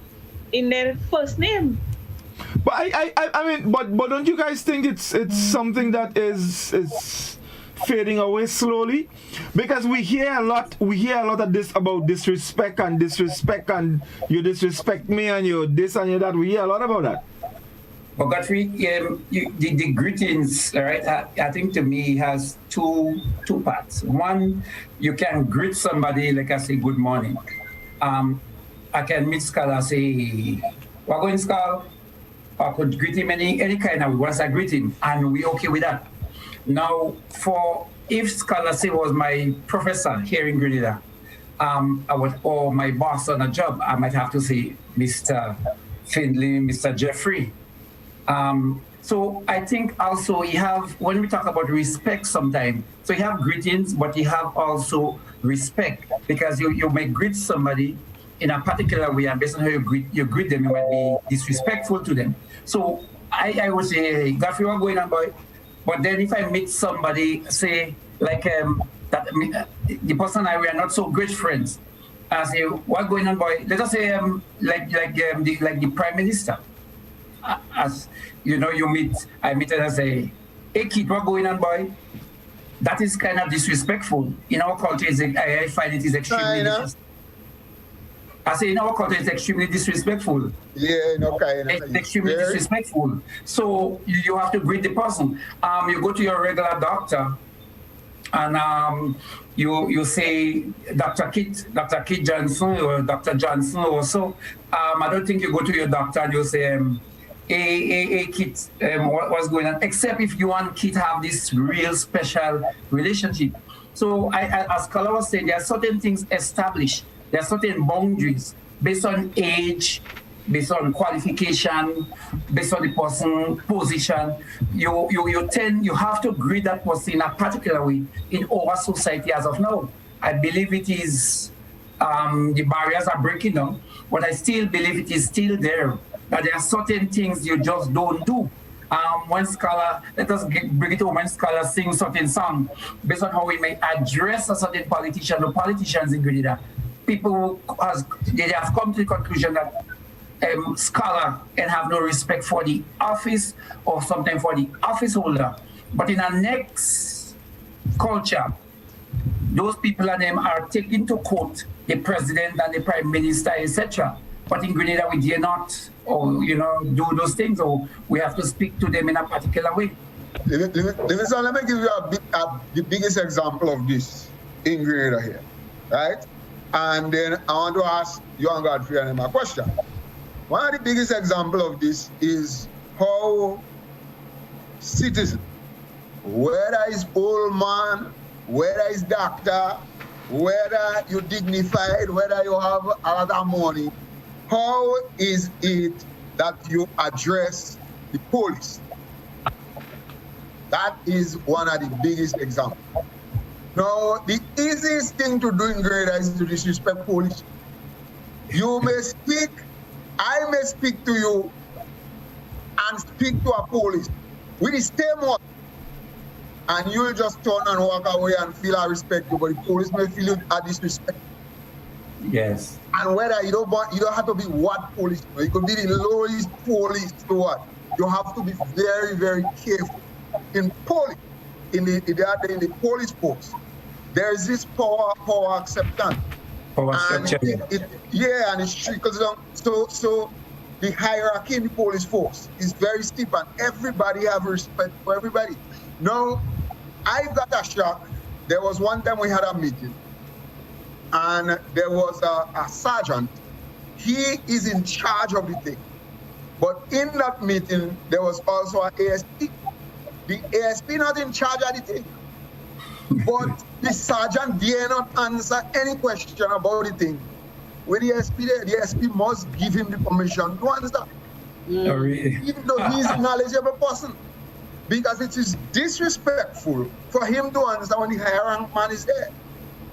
in their first name.
But I mean, but don't you guys think it's something that is fading away slowly? Because we hear a lot of this about disrespect and you disrespect me and you this and you that. We hear a lot about that.
But Godfrey, the greetings, right? I think to me has two parts. One, you can greet somebody like I say good morning. I can meet Skal and say, "We're going Skal." I could greet him any kind of way once I greet him, and we okay with that. Now, if Skal say was my professor here in Grenada, or my boss on a job, I might have to say Mr. Finley, Mr. Jeffrey. So I think also you have, when we talk about respect sometimes, so you have greetings, but you have also respect, because you may greet somebody in a particular way, and based on how you greet them, you might be disrespectful to them. So I would say, hey, Godfrey, what's going on, boy? But then if I meet somebody, say, like that the person and I, we are not so great friends, I say, what's going on, boy? Let us say, like the Prime Minister. As you know, I meet and I say, hey, kid, what's going on, boy? That is kind of disrespectful. In our culture, I find it is extremely disrespectful. I say in our culture, it's extremely disrespectful.
Yeah,
it's extremely disrespectful. So you have to greet the person. You go to your regular doctor, and you say Dr. Kit Johnson or Dr. Johnson or so. I don't think you go to your doctor and you say, hey, Kit, what's going on? Except if you want Kit to have this real special relationship. So as Carla was saying, there are certain things established. There are certain boundaries based on age, based on qualification, based on the person's position. You have to greet that person in a particular way in our society as of now. I believe it is, the barriers are breaking down, but I still believe it is still there, that there are certain things you just don't do. When Scholar, let us bring it home, when Scholar sings certain song, based on how we may address a certain politician or politicians in Grenada, people they have come to the conclusion that Scholar can have no respect for the office or sometimes for the office holder. But in our next culture, those people and them are taken to court, the president and the prime minister, etc. But in Grenada, we dare not, or do those things, or we have to speak to them in a particular way.
Livingston, let me give you the biggest example of this in Grenada here, right? And then I want to ask you and Godfrey and him a question. One of the biggest examples of this is how citizens, whether it's old man, whether it's doctor, whether you're dignified, whether you have a lot of money, how is it that you address the police? That is one of the biggest examples. Now, the easiest thing to do in Grenada is to disrespect police. You may speak, I may speak to you and speak to a police with the same word, and you'll just turn and walk away and feel I respect you, but the police may feel you a disrespect.
Yes.
And whether you don't have to be what police, you could be the lowest police to what. You have to be very, very careful. In police, in the police force, there is this power acceptance.
Power acceptance.
And it's trickles down. So the hierarchy in the police force is very steep, and everybody have respect for everybody. Now, I got a shock. There was one time we had a meeting, and there was a sergeant. He is in charge of the thing. But in that meeting, there was also an ASP. The ASP not in charge of the thing. But the sergeant dare not answer any question about the thing. When the ASP there, the ASP must give him the permission to answer.
Oh, really?
Even though he's a knowledgeable person. Because it is disrespectful for him to answer when the higher rank man is there.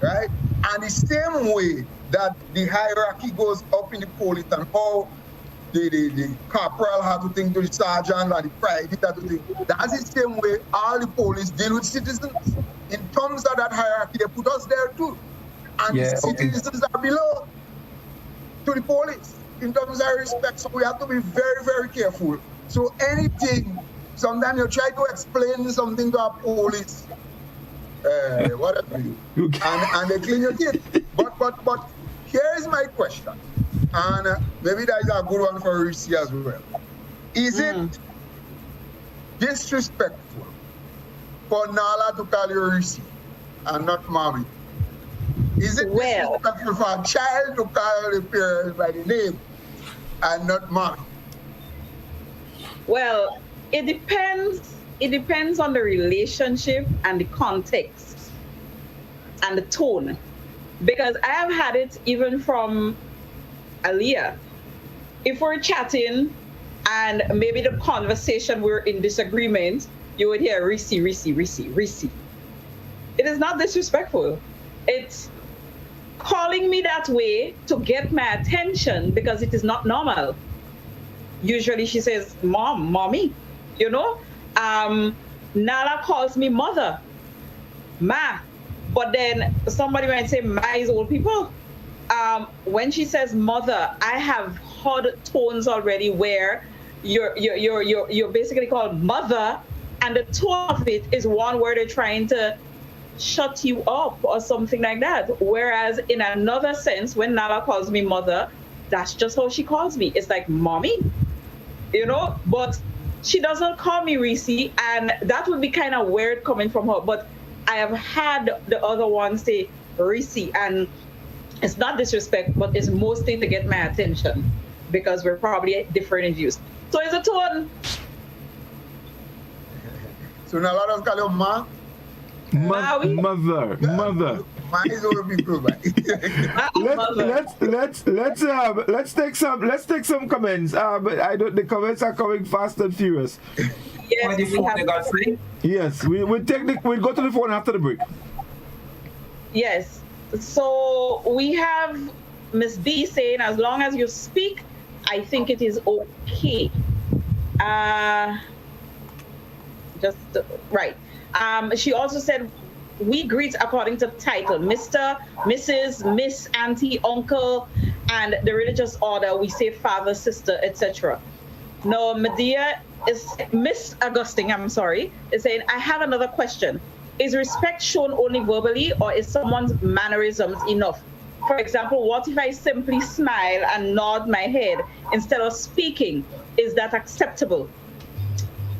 Right? And the same way that the hierarchy goes up in the police and how the corporal have to think to the sergeant and the private have to think. That's the same way all the police deal with citizens. In terms of that hierarchy, they put us there too. And the citizens are below to the police in terms of respect. So we have to be very, very careful. So anything, sometimes you try to explain something to a police, whatever you, and they clean your teeth. But here is my question. And maybe that is a good one for Reece as well. Is it disrespectful for Nala to call you Reece and not Mommy? Is it disrespectful for a child to call the parents by the name and not Mommy?
Well, it depends. It depends on the relationship and the context and the tone. Because I have had it even from Aliyah. If we're chatting and maybe the conversation we're in disagreement, you would hear Reece. It is not disrespectful. It's calling me that way to get my attention because it is not normal. Usually she says, mommy, you know? Nala calls me mother, ma. But then somebody might say ma is old people. When she says mother, I have heard tones already where you're basically called mother, and the tone of it is one where they're trying to shut you up or something like that. Whereas in another sense, when Nala calls me mother, that's just how she calls me. It's like mommy, you know, but she doesn't call me Reece, and that would be kind of weird coming from her. But I have had the other one say Reece, and it's not disrespect, but it's mostly to get my attention because we're probably different in views. So it's a tone.
So now let us call you ma.
Mother.
Ma is old people, but
let's take some comments. But the comments are coming fast and furious.
Yes,
we'll go to the phone after the break.
Yes. So we have Miss B saying, as long as you speak, I think it is okay. Right. She also said, we greet according to title, Mr., Mrs., Miss, Auntie, Uncle, and the religious order, we say father, sister, etc. Now, Miss Augustine, is saying, I have another question. Is respect shown only verbally, or is someone's mannerisms enough? For example, what if I simply smile and nod my head instead of speaking? Is that acceptable?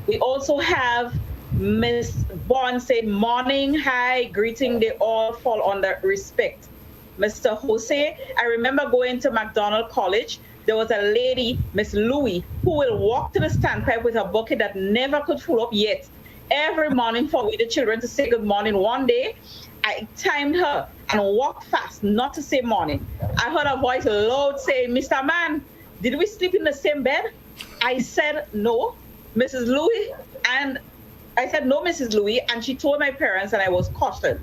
We also have Miss Bond saying, morning, hi, greeting, they all fall under respect. Mr. Jose, I remember going to McDonald College. There was a lady, Miss Louie, who will walk to the standpipe with a bucket that never could fill up yet. Every morning for we the children to say good morning. One day, I timed her and walked fast not to say morning. I heard a voice loud saying, Mr. Man, did we sleep in the same bed? I said, no, Mrs. Louie. And I said, no, Mrs. Louie. And she told my parents, and I was cautioned.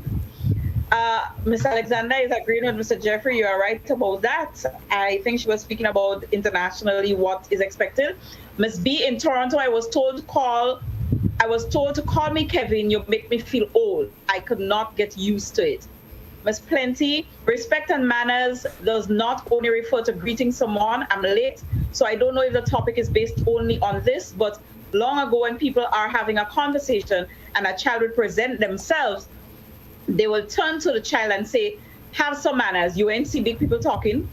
Ms. Alexander is agreeing with Mr. Jeffrey. You are right about that. I think she was speaking about internationally what is expected. Ms. B in Toronto, I was told to call me Kevin. You make me feel old. I could not get used to it. Ms. Plenty, respect and manners does not only refer to greeting someone. I'm late, so I don't know if the topic is based only on this, but long ago when people are having a conversation and a child will present themselves, they will turn to the child and say, have some manners. You ain't see big people talking.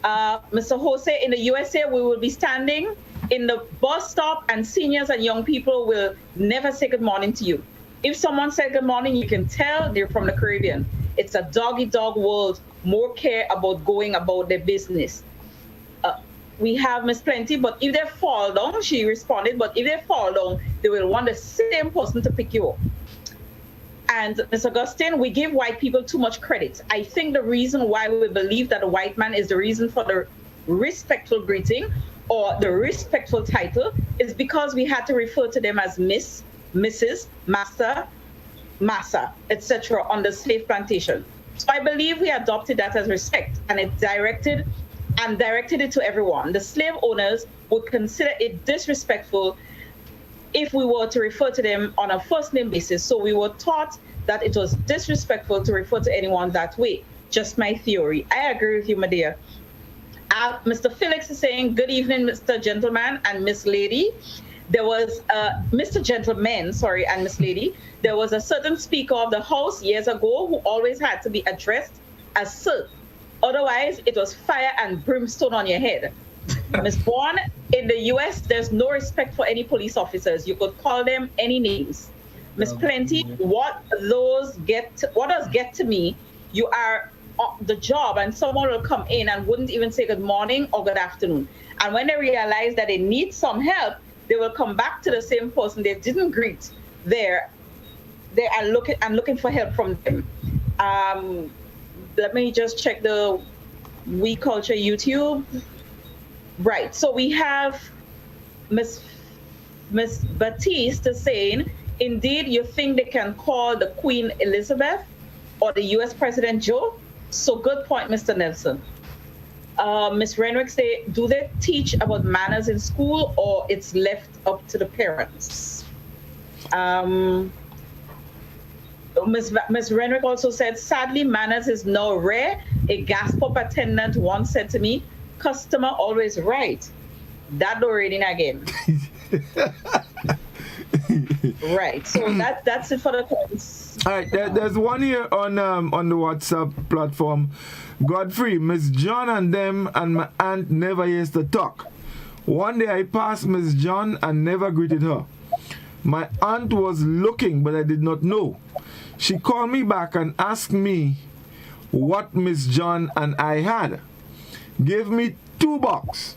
Mr. Jose, in the USA, we will be standing in the bus stop and seniors and young people will never say good morning to you. If someone said good morning, you can tell they're from the Caribbean. It's a dog-eat-dog world, more care about going about their business. We have Miss Plenty, but if they fall down, she responded, but if they fall down, they will want the same person to pick you up. And Ms. Augustine, we give white people too much credit. I think the reason why we believe that a white man is the reason for the respectful greeting or the respectful title is because we had to refer to them as Miss, Mrs., Master, Massa, etc. on the slave plantation. So I believe we adopted that as respect, and it directed it to everyone. The slave owners would consider it disrespectful if we were to refer to them on a first name basis. So we were taught that it was disrespectful to refer to anyone that way. Just my theory. I agree with you, my dear. Mr. Felix is saying, good evening, Mr. Gentleman and Miss Lady. There was Mr. Gentleman, and Miss Lady. There was a certain speaker of the house years ago who always had to be addressed as sir. Otherwise, it was fire and brimstone on your head. Ms. Bourne, in the US, there's no respect for any police officers. You could call them any names. Ms. Plenty, what does get to me, you are on the job and someone will come in and wouldn't even say good morning or good afternoon. And when they realize that they need some help, they will come back to the same person they didn't greet there. They are looking for help from them. let me just check the We Culture YouTube. Right. So we have Miss Batiste saying, indeed, you think they can call the Queen Elizabeth or the U.S. President Joe? So good point, Mr. Nelson. Ms. Renwick say, do they teach about manners in school or it's left up to the parents? Ms. Renwick also said, sadly, manners is now rare. A gas pump attendant once said to me, customer always right. That already again. Right. So that's it for the points.
All right. There's one here on the WhatsApp platform. Godfrey, Miss John and them and my aunt never used to talk. One day I passed Miss John and never greeted her. My aunt was looking, but I did not know. She called me back and asked me what Miss John and I had. Gave me $2.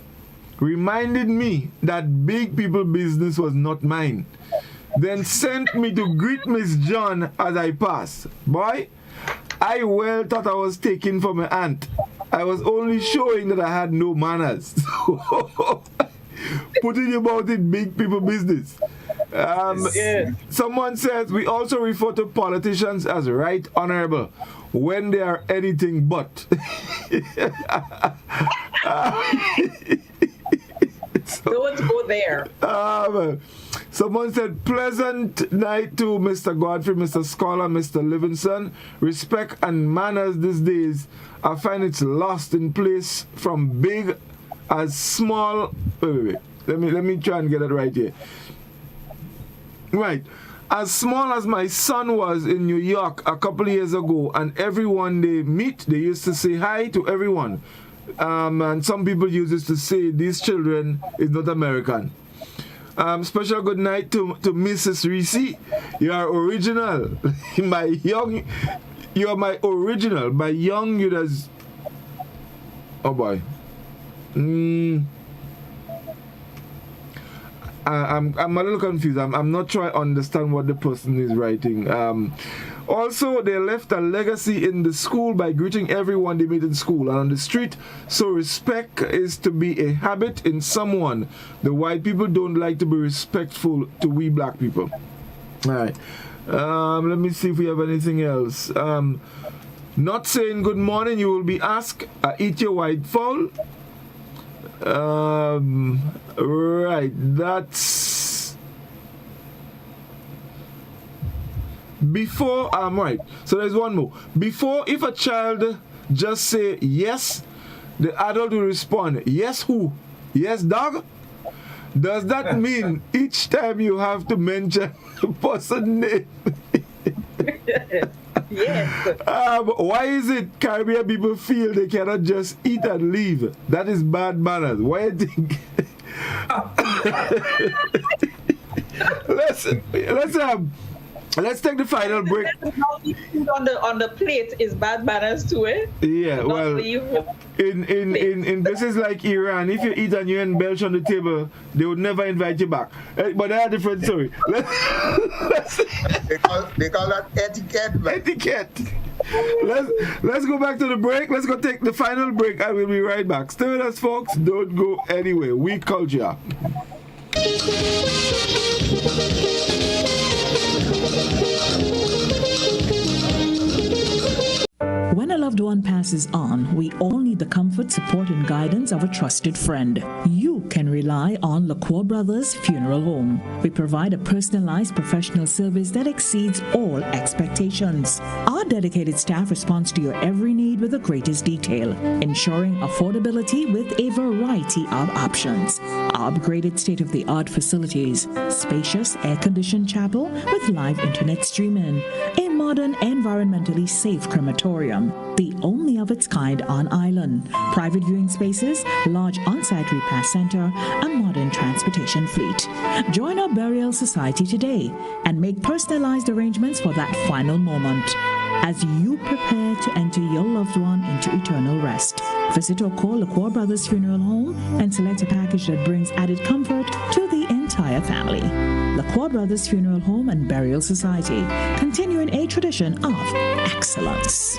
Reminded me that big people business was not mine. Then sent me to greet Miss John as I passed. Boy, I well thought I was taken for my aunt. I was only showing that I had no manners. Putting about it big people business. Someone says we also refer to politicians as right honorable when they are anything but.
Don't go there.
Someone said, pleasant night to Mr. Godfrey, Mr. Scholar, Mr. Livingston. Respect and manners these days, I find it's lost in place from big as small. Wait. Let me try and get it right here. Right. As small as my son was in New York a couple of years ago, and everyone they meet, they used to say hi to everyone. And some people use this to say these children is not American. Special good night to Mrs. Reece. You are original. You are my original. My young, you does. Oh boy. I'm a little confused. I'm not sure I understand what the person is writing. Also, they left a legacy in the school by greeting everyone they meet in school and on the street. So respect is to be a habit in someone. The white people don't like to be respectful to we black people. All right. Let me see if we have anything else. Not saying good morning, you will be asked, eat your white fowl. Right, that's before right. So there's one more. Before, if a child just say yes, the adult will respond, yes who? Yes dog? Does that mean each time you have to mention the person's name?
Yes.
Why is it Caribbean people feel they cannot just eat and leave? That is bad manners. Why do you think? Let's take the final break.
Food on the plate is bad manners too, eh?
Yeah, well, in places like Iran, if you eat and you embellish on the table, they would never invite you back. But that's a different story.
They call that etiquette. Man.
Etiquette. Let's go back to the break. Let's go take the final break. I will be right back. Stay with us, folks. Don't go anywhere. We culture.
When a loved one passes on, we all need the comfort, support, and guidance of a trusted friend. You can rely on LaCour Brothers Funeral Home. We provide a personalized professional service that exceeds all expectations. Our dedicated staff responds to your every need with the greatest detail, ensuring affordability with a variety of options. Our upgraded state-of-the-art facilities, spacious air-conditioned chapel with live internet streaming, a modern, environmentally safe crematorium, the only of its kind on island, private viewing spaces, large on-site repast center, a modern transportation fleet. Join our burial society today and make personalized arrangements for that final moment as you prepare to enter your loved one into eternal rest. Visit or call LaCour Brothers Funeral Home and select a package that brings added comfort to the entire family. LaCour Brothers Funeral Home and Burial Society, continuing a tradition of excellence.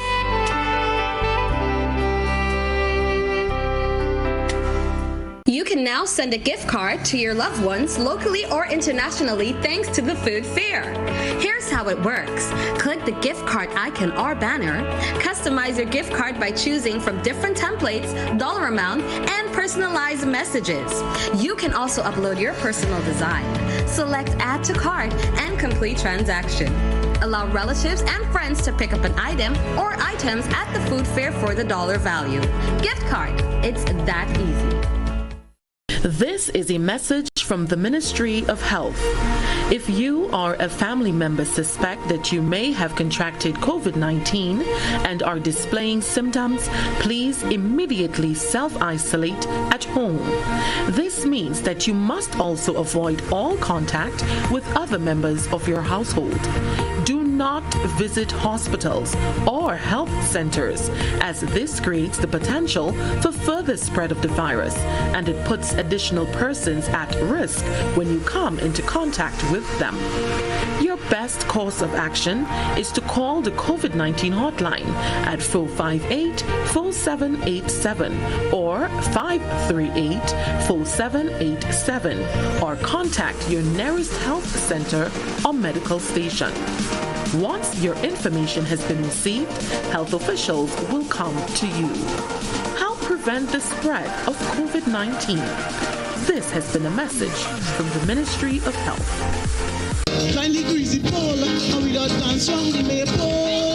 You can now send a gift card to your loved ones locally or internationally thanks to the food fair. Here's how it works. Click the gift card icon or banner. Customize your gift card by choosing from different templates, dollar amount, and personalized messages. You can also upload your personal design. Select Add to Cart and complete transaction. Allow relatives and friends to pick up an item or items at the food fair for the dollar value. Gift card. It's that easy.
This is a message from the Ministry of Health. If you or a family member suspect that you may have contracted COVID-19 and are displaying symptoms, please immediately self-isolate at home. This means that you must also avoid all contact with other members of your household. Do not visit hospitals or health centers, as this creates the potential for further spread of the virus, and it puts additional persons at risk when you come into contact with them. Your best course of action is to call the COVID-19 hotline at 458-4787 or 538-4787, or contact your nearest health center or medical station. Once your information has been received, health officials will come to you. Help prevent the spread of COVID-19. This has been a message from the Ministry of Health.
Kindly greasy pole, and we don't dance on the maypole.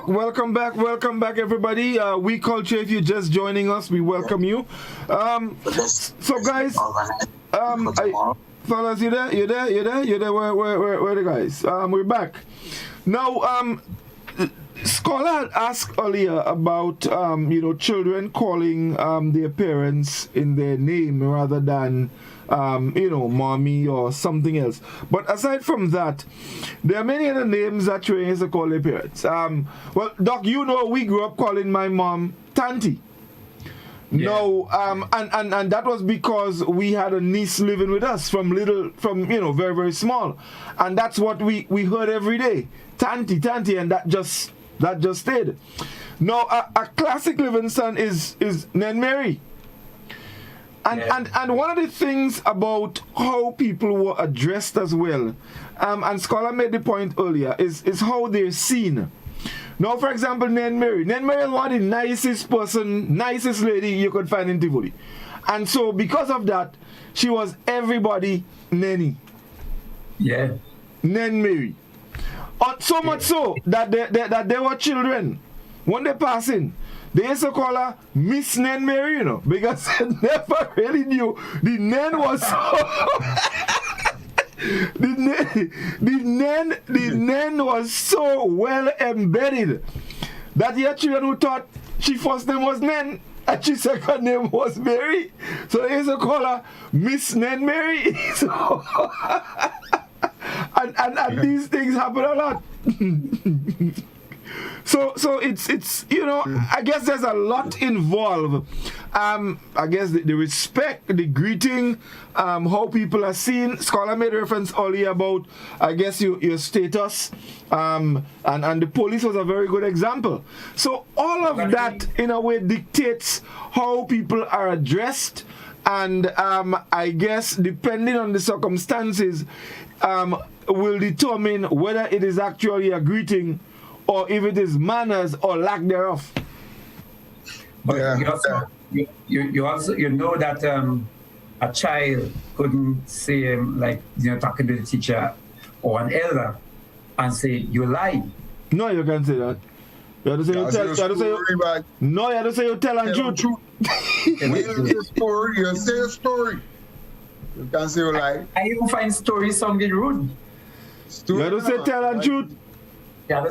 Welcome back, everybody. We Culture, if you're just joining us, we welcome you. So guys, fellas, you there? Where the guys? We're back. Now, Scholar had asked earlier about, children calling their parents in their name rather than mommy or something else. But aside from that, there are many other names that children used to call their parents. Well, Doc, we grew up calling my mom Tanti. Yeah. No, and that was because we had a niece living with us from very, very small. And that's what we heard every day. Tanti, and that just stayed. Now, a classic Livingston is Nen Mary. And one of the things about how people were addressed as well, and Scholar made the point earlier, is how they're seen. Now, for example, Nen Mary. Nen Mary is one of the nicest lady you could find in Tivoli. And so, because of that, she was everybody Nenny.
Yeah.
Nen Mary. So much so that there were children, when they pass in, they used to call her Miss Nen Mary, because they never really knew the Nen was so the Nen was so well embedded that the children who thought she first name was Nen and she second name was Mary, so they used to call her Miss Nen Mary. So, and these things happen a lot. So it's I guess there's a lot involved. I guess the respect, the greeting, how people are seen. Scholar made reference earlier about, I guess, your status, and the police was a very good example. So all of that in a way dictates how people are addressed, and I guess depending on the circumstances, will determine whether it is actually a greeting or if it is manners or lack thereof.
But you also know that a child couldn't say talking to the teacher or an elder and say you lie.
No, you can't say that. You have to say you tell and truth.
You say a story. You can't say you lie.
I even find stories sounding rude.
You have to say tell and truth.
Yeah,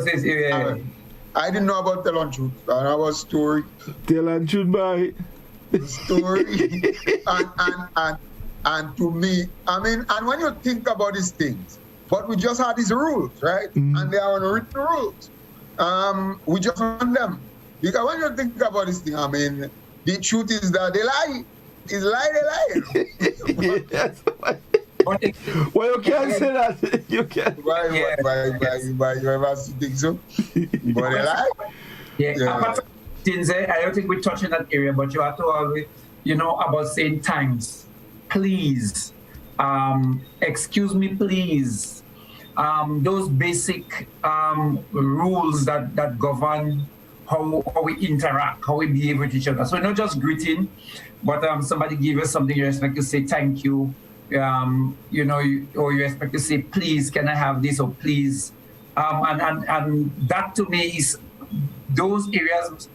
I didn't know about tell and truth. I was story.
Tell and truth, bye.
Story. and to me, and when you think about these things, but we just had these rules, right? Mm-hmm. And they are unwritten rules. we just want them. Because when you think about this thing, I mean, the truth is that they lie. It's lie, they lie.
Yes. Well, you can't say that. You can't.
Why you ever think so? But they lie.
Yeah. I don't think we touch in that area, but you have to always, about saying thanks, please, excuse me, please. Those basic rules that govern how we interact, how we behave with each other. So not just greeting, but somebody give us something, you expect to say thank you, or you expect to say please, can I have this, or please, and that to me is those areas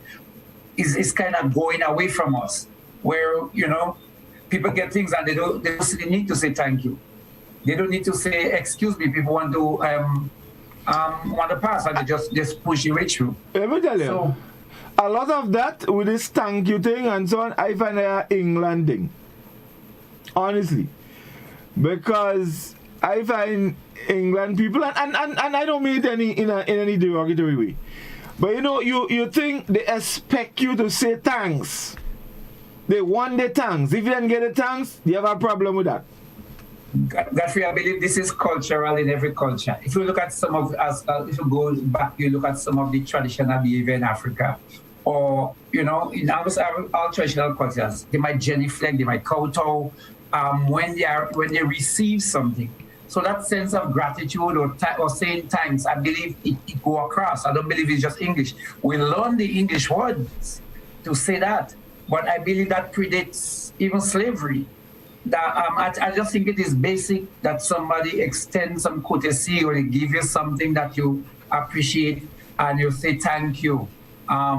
is kind of going away from us, where people get things and they don't need to say thank you. They don't need to say excuse me. People want to pass and they just push your way through.
Let me tell you, a lot of that with this thank you thing and so on, I find a England thing. Honestly. Because I find England people, and I don't mean it in any derogatory way, but you think they expect you to say thanks. They want the thanks. If you don't get the thanks, you have a problem with that.
Godfrey, I believe this is cultural in every culture. If you look at some of us, if you go back, you look at some of the traditional behavior in Africa, or in almost all traditional cultures, they might genuflect, they might kowtow when they receive something. So that sense of gratitude or saying thanks, I believe it go across. I don't believe it's just English. We learn the English words to say that, but I believe that predates even slavery. That I just think it is basic that somebody extends some courtesy or they give you something that you appreciate and you say thank you. That's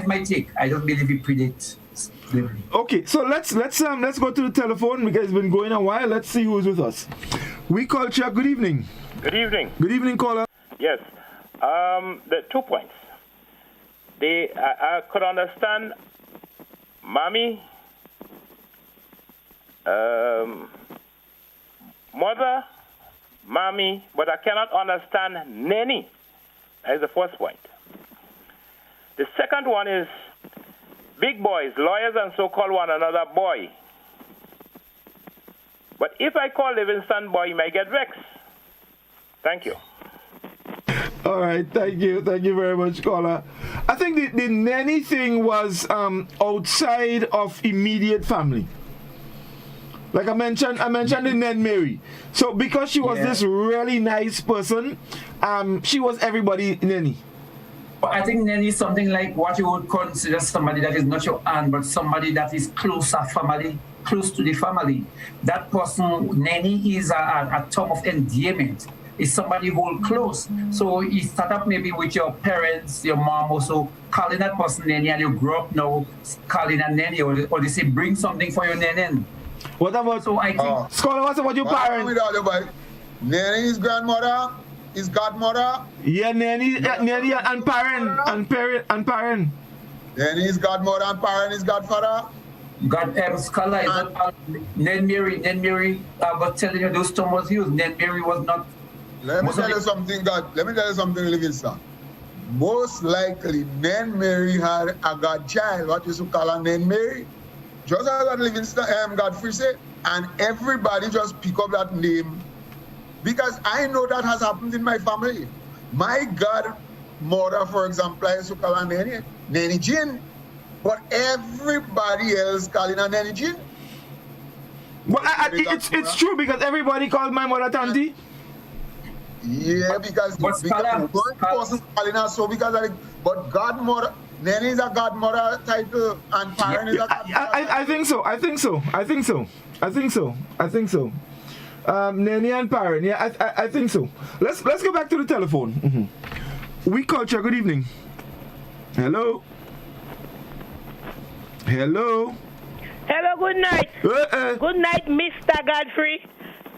my take. I don't believe it predates slavery.
Okay, so let's go to the telephone because it's been going a while. Let's see who's with us. We culture. Good evening.
Good evening.
Good evening, caller.
Yes. The 2 points. I could understand mommy, mother, mommy, but I cannot understand nanny. That is the first point. The second one is big boys, lawyers, and so call one another boy. But if I call Livingston boy, you might get vexed. Thank you.
All right, thank you very much, caller. I think the nanny thing was outside of immediate family. Like I mentioned the Nan Mary. So because she was this really nice person, she was everybody nanny.
But I think nanny is something like what you would consider somebody that is not your aunt, but somebody that is close to the family. That person, nanny, is a term of endearment. It's somebody who hold close. So you start up maybe with your parents, your mom also, calling that person nanny, and you grow up now calling a nanny, or they say bring something for your nanny.
What about,
so I think,
Scholar, what about your parents?
Nanny is grandmother, is godmother.
Yeah, nanny and parent.
Nanny is godmother and parent is godfather.
Scholar is not Nan Mary, was telling you those terms was used. Nan Mary was not.
Let me tell you something, Livingston. Most likely, Nan Mary had a godchild, what you used to call a Nan Mary. Just as what Livingston, Godfrey said, and everybody just pick up that name. Because I know that has happened in my family. My godmother, for example, I used to call her Nanny Jean. But everybody else calling her Nanny Jean.
But it's true because everybody called my mother Tanti.
Yeah, because one person calling her so because but godmother, nanny is a godmother title and parent is a godmother.
I think so. Nanny and parent. Yeah, I think so. Let's go back to the telephone. Mm-hmm. We culture. Good evening. Hello.
Hello, good night. Good night, Mr. Godfrey,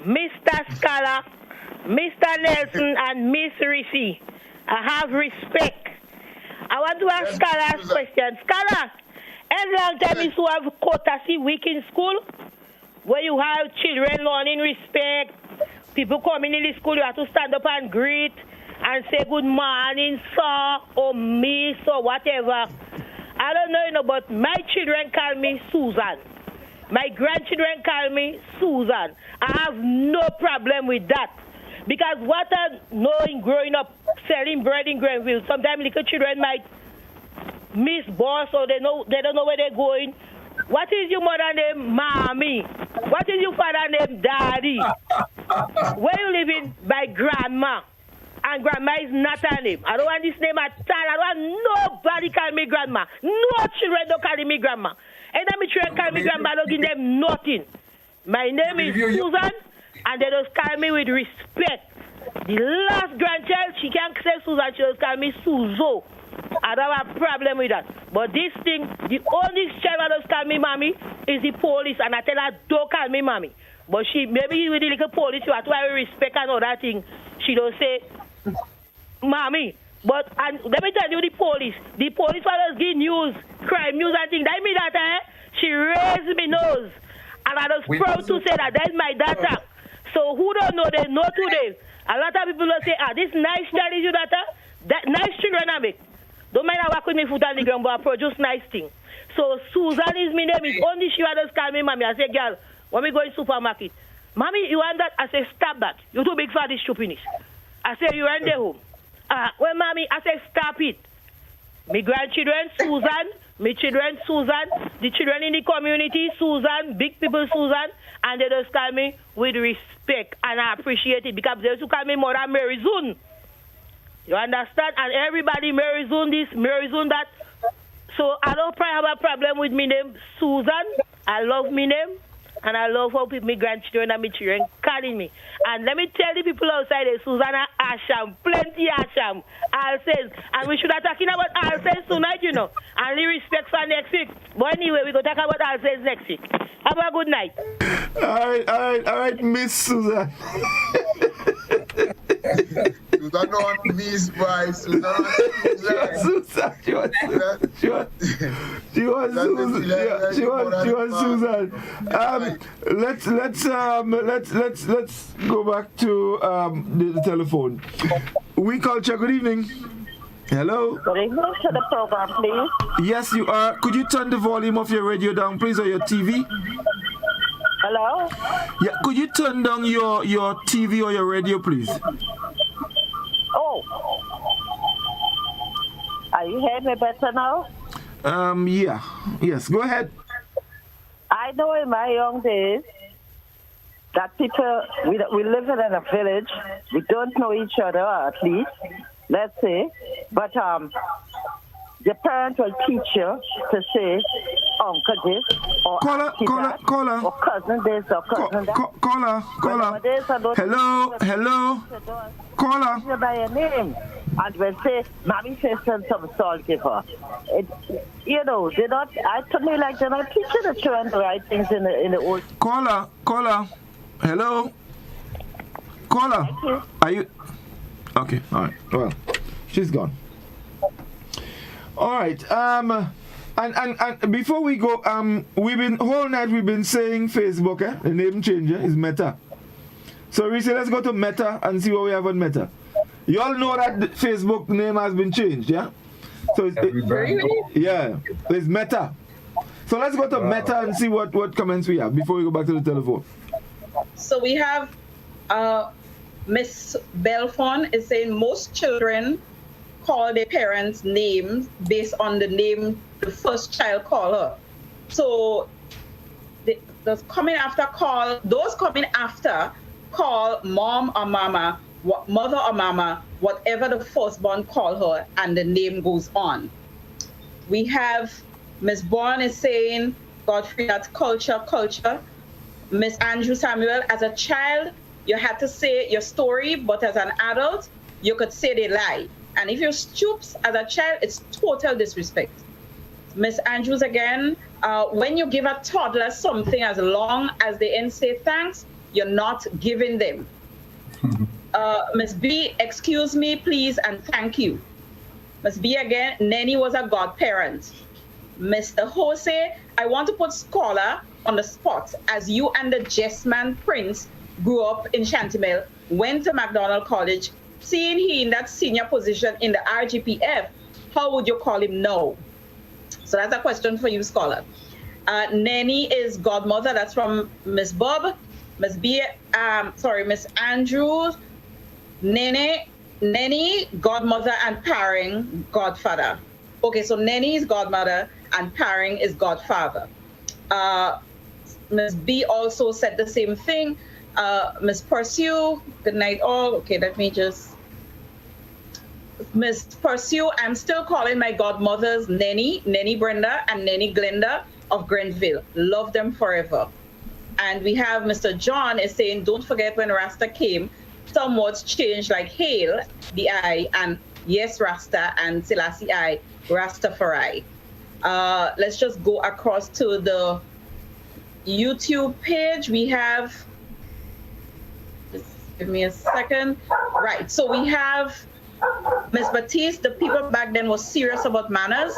Mr. Scholar, Mr. Nelson, and Miss Reece. I have respect. I want to ask Scholar a question. Scholar, every long time you have courtesy week in school, where you have children learning respect, people coming in the school, you have to stand up and greet, and say good morning, sir, or miss, or whatever. I don't know, but my children call me Susan. My grandchildren call me Susan. I have no problem with that. Because what I know in growing up, selling bread in Grenville, sometimes little children might miss boss or they don't know where they're going. What is your mother name? Mommy. What is your father name? Daddy. Where you living? By grandma. And grandma is not her name. I don't want this name at all. I don't want nobody call me grandma. No children don't call me grandma. And then my children call me grandma, I don't give them nothing. My name is Susan, and they just call me with respect. The last grandchild, she can't say Susan, she just call me Suzo. I don't have a problem with that. But this thing, the only child that just call me mommy is the police, and I tell her, don't call me mommy. But she, maybe with the little police, you have to have respect and all that thing. She don't say, mommy. But and let me tell you, the police was give news, crime news and things. That mean that she raised me nose. And I was proud to say that that's my daughter. So who don't know, they know today. A lot of people will say, this nice child is your daughter. That nice children I make. Don't mind I walk with me foot on the ground, but I produce nice things. So Susan is my name. It's only she just call me mommy. I say, girl, when we go in supermarket, mommy, you want that? I say, stop that. You're too big for this stupidness. I say, you run the home. Well, mommy, I say, stop it. My grandchildren, Susan. My children, Susan. The children in the community, Susan. Big people, Susan. And they just call me with respect. And I appreciate it because they used to call me Mother Mary Zoon. You understand? And everybody, Mary Zoon this, Mary Zoon that. So I don't probably have a problem with my name, Susan. I love my name. And I love how people, my grandchildren and my children calling me. And let me tell the people outside there, Susanna Asham, plenty Asham, Alsace. And we should have talking about Alsace tonight, you know. And the respect for next week. But anyway, we're going to talk about Alsace next week. Have a good night.
All right, Miss Susan.
Susan don't miss by Susan.
She was Susan. Let's go back to the telephone. We culture. Good evening. Hello.
Good evening to the program, please.
Yes, you are. Could you turn the volume of your radio down, please, or your TV?
Hello?
Yeah, could you turn down your TV or your radio, please?
Oh. Are you hearing me better now?
Yeah. Yes, go ahead.
I know in my young days that people, we live in a village, we don't know each other, at least, let's say, but the parent will teach you to say uncle this or
caller,
or cousin this or cousin that.
Caller. Hello. Caller.
You by your name and will say, mommy says send some salt give her. You know, they're not. I to me like they're not teaching the children the right things in the old.
Caller. Hello. Caller. Are you? Okay. All right. Well, she's gone. All right. And before we go, whole night we've been saying Facebook, the name changer is Meta. So Reece, let's go to Meta and see what we have on Meta. You all know that the Facebook name has been changed, yeah? So it's Meta. So let's go to Meta and see what comments we have before we go back to the telephone.
So we have Miss Belfon is saying most children call their parents' names based on the name the first child call her. So those coming after call mom or mama, mother or mama, whatever the firstborn call her, and the name goes on. We have Miss Bourne is saying, Godfrey, that's culture. Miss Andrew Samuel, as a child, you had to say your story, but as an adult, you could say they lie. And if you stoops as a child, it's total disrespect. Miss Andrews again, when you give a toddler something as long as they ain't say thanks, you're not giving them. Miss B, excuse me, please, and thank you. Miss B again, Nenny was a godparent. Mr. Jose, I want to put Scholar on the spot, as you and the Jessman Prince grew up in Shantimel, went to McDonald College, seeing he in that senior position in the RGPF, how would you call him now? So that's a question for you, scholar. Nenny is godmother. That's from Miss Bob. Miss Andrews. Nenny, godmother, and Paring, godfather. Okay, so Nenny is godmother and Paring is godfather. Miss B also said the same thing. Miss Pursue, good night all. Okay, let me just. Miss Pursue, I'm still calling my godmothers Nenny Brenda, and Nenny Glenda of Grenville. Love them forever. And we have Mr. John is saying, don't forget when Rasta came, some words changed like Hail, the I, and Yes Rasta, and Selassie I, Rastafari. Let's just go across to the YouTube page. We have, just give me a second. Right, so we have Ms. Batiste. The people back then was serious about manners,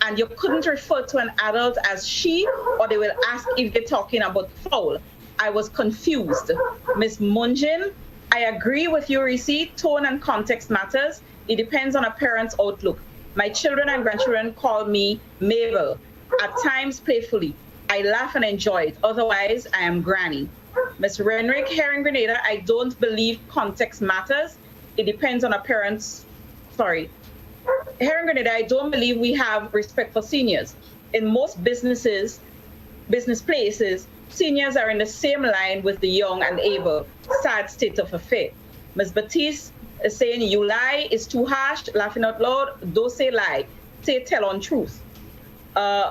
and you couldn't refer to an adult as she, or they will ask if they're talking about foul. I was confused. Ms. Munjin, I agree with you, Reece. Tone and context matters. It depends on a parent's outlook. My children and grandchildren call me Mabel, at times playfully. I laugh and enjoy it. Otherwise, I am Granny. Ms. Renrick, here in Grenada, I don't believe context matters. It depends on a parent's, Here in Grenada, I don't believe we have respect for seniors. In most business places, seniors are in the same line with the young and able. Sad state of affair. Ms. Batiste is saying, you lie is too harsh, laughing out loud, don't say lie, say tell on truth.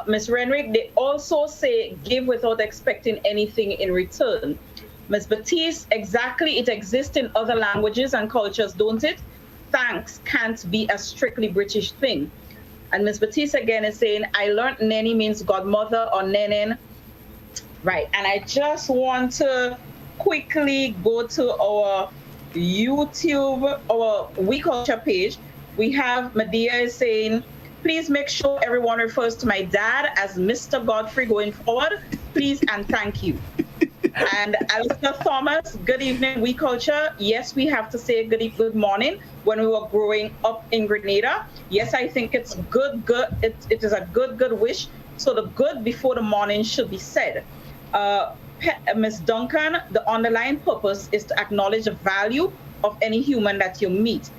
Ms. Renrick, they also say give without expecting anything in return. Ms. Batiste, exactly, it exists in other languages and cultures, don't it? Thanks can't be a strictly British thing. And Ms. Batiste again is saying, I learned Nenny means godmother or Nenin. Right, and I just want to quickly go to our YouTube, our We Culture page. We have Medea is saying, please make sure everyone refers to my dad as Mr. Godfrey going forward. Please and thank you. And Alistair Thomas, good evening, We Culture. Yes, we have to say good morning when we were growing up in Grenada. Yes, I think it's good. It is a good wish. So the good before the morning should be said. Ms. Duncan, the underlying purpose is to acknowledge the value of any human that you meet.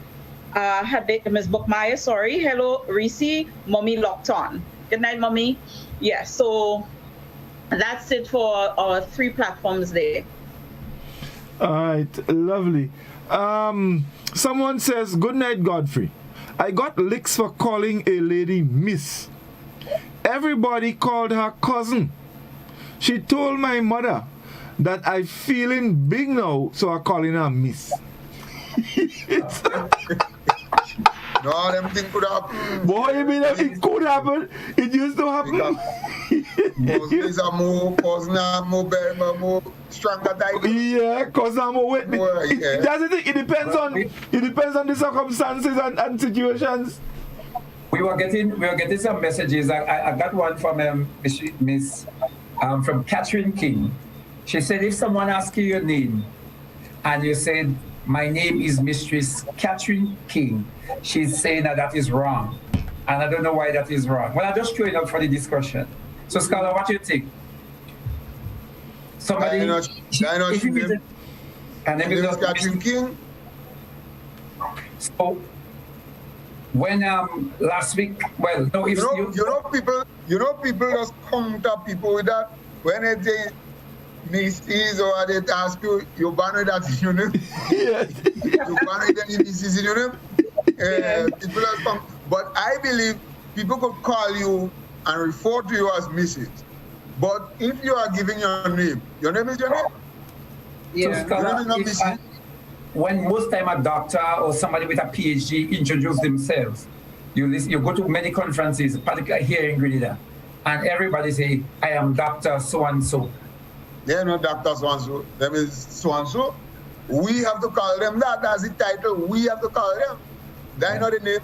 Ms. Buckmeyer, sorry. Hello, Reece, Mommy locked on. Good night, Mommy. Yeah, so that's it for our 3 platforms there.
All right, lovely. Someone says, good night, Godfrey. I got licks for calling a lady Miss. Everybody called her cousin. She told my mother that I'm feeling big now, so I'm calling her Miss.
No, them things could happen.
Boy, you mean it could happen? It used to happen.
Cousins are more stronger type.
Yeah, cousins are more with me.
Yeah.
That's the thing. It depends on the circumstances and situations.
We were getting some messages. I got one from Miss from Catherine King. She said, if someone asks you your name and you said, my name is Mistress Catherine King, she's saying that is wrong. And I don't know why that is wrong. Well, I'm just throwing up for the discussion. So, Scholar, what do you think? Somebody...
I know she name is Catherine King.
So, when last week, well, no, if
you know people just counter people with that when they say Misties or they ask you ban that in your name. You ban any Misties in your name. People just come, but I believe people could call you and refer to you as Mrs. But if you are giving your name is your name.
Yeah.
Your name is not Mrs.
When most time a doctor or somebody with a PhD introduce themselves, you go to many conferences, particularly here in Grenada, and everybody say, I am Dr. So-and-so.
They're not Dr. So-and-so, them is so-and-so. We have to call them that, that's the title, we have to call them. That's not the name.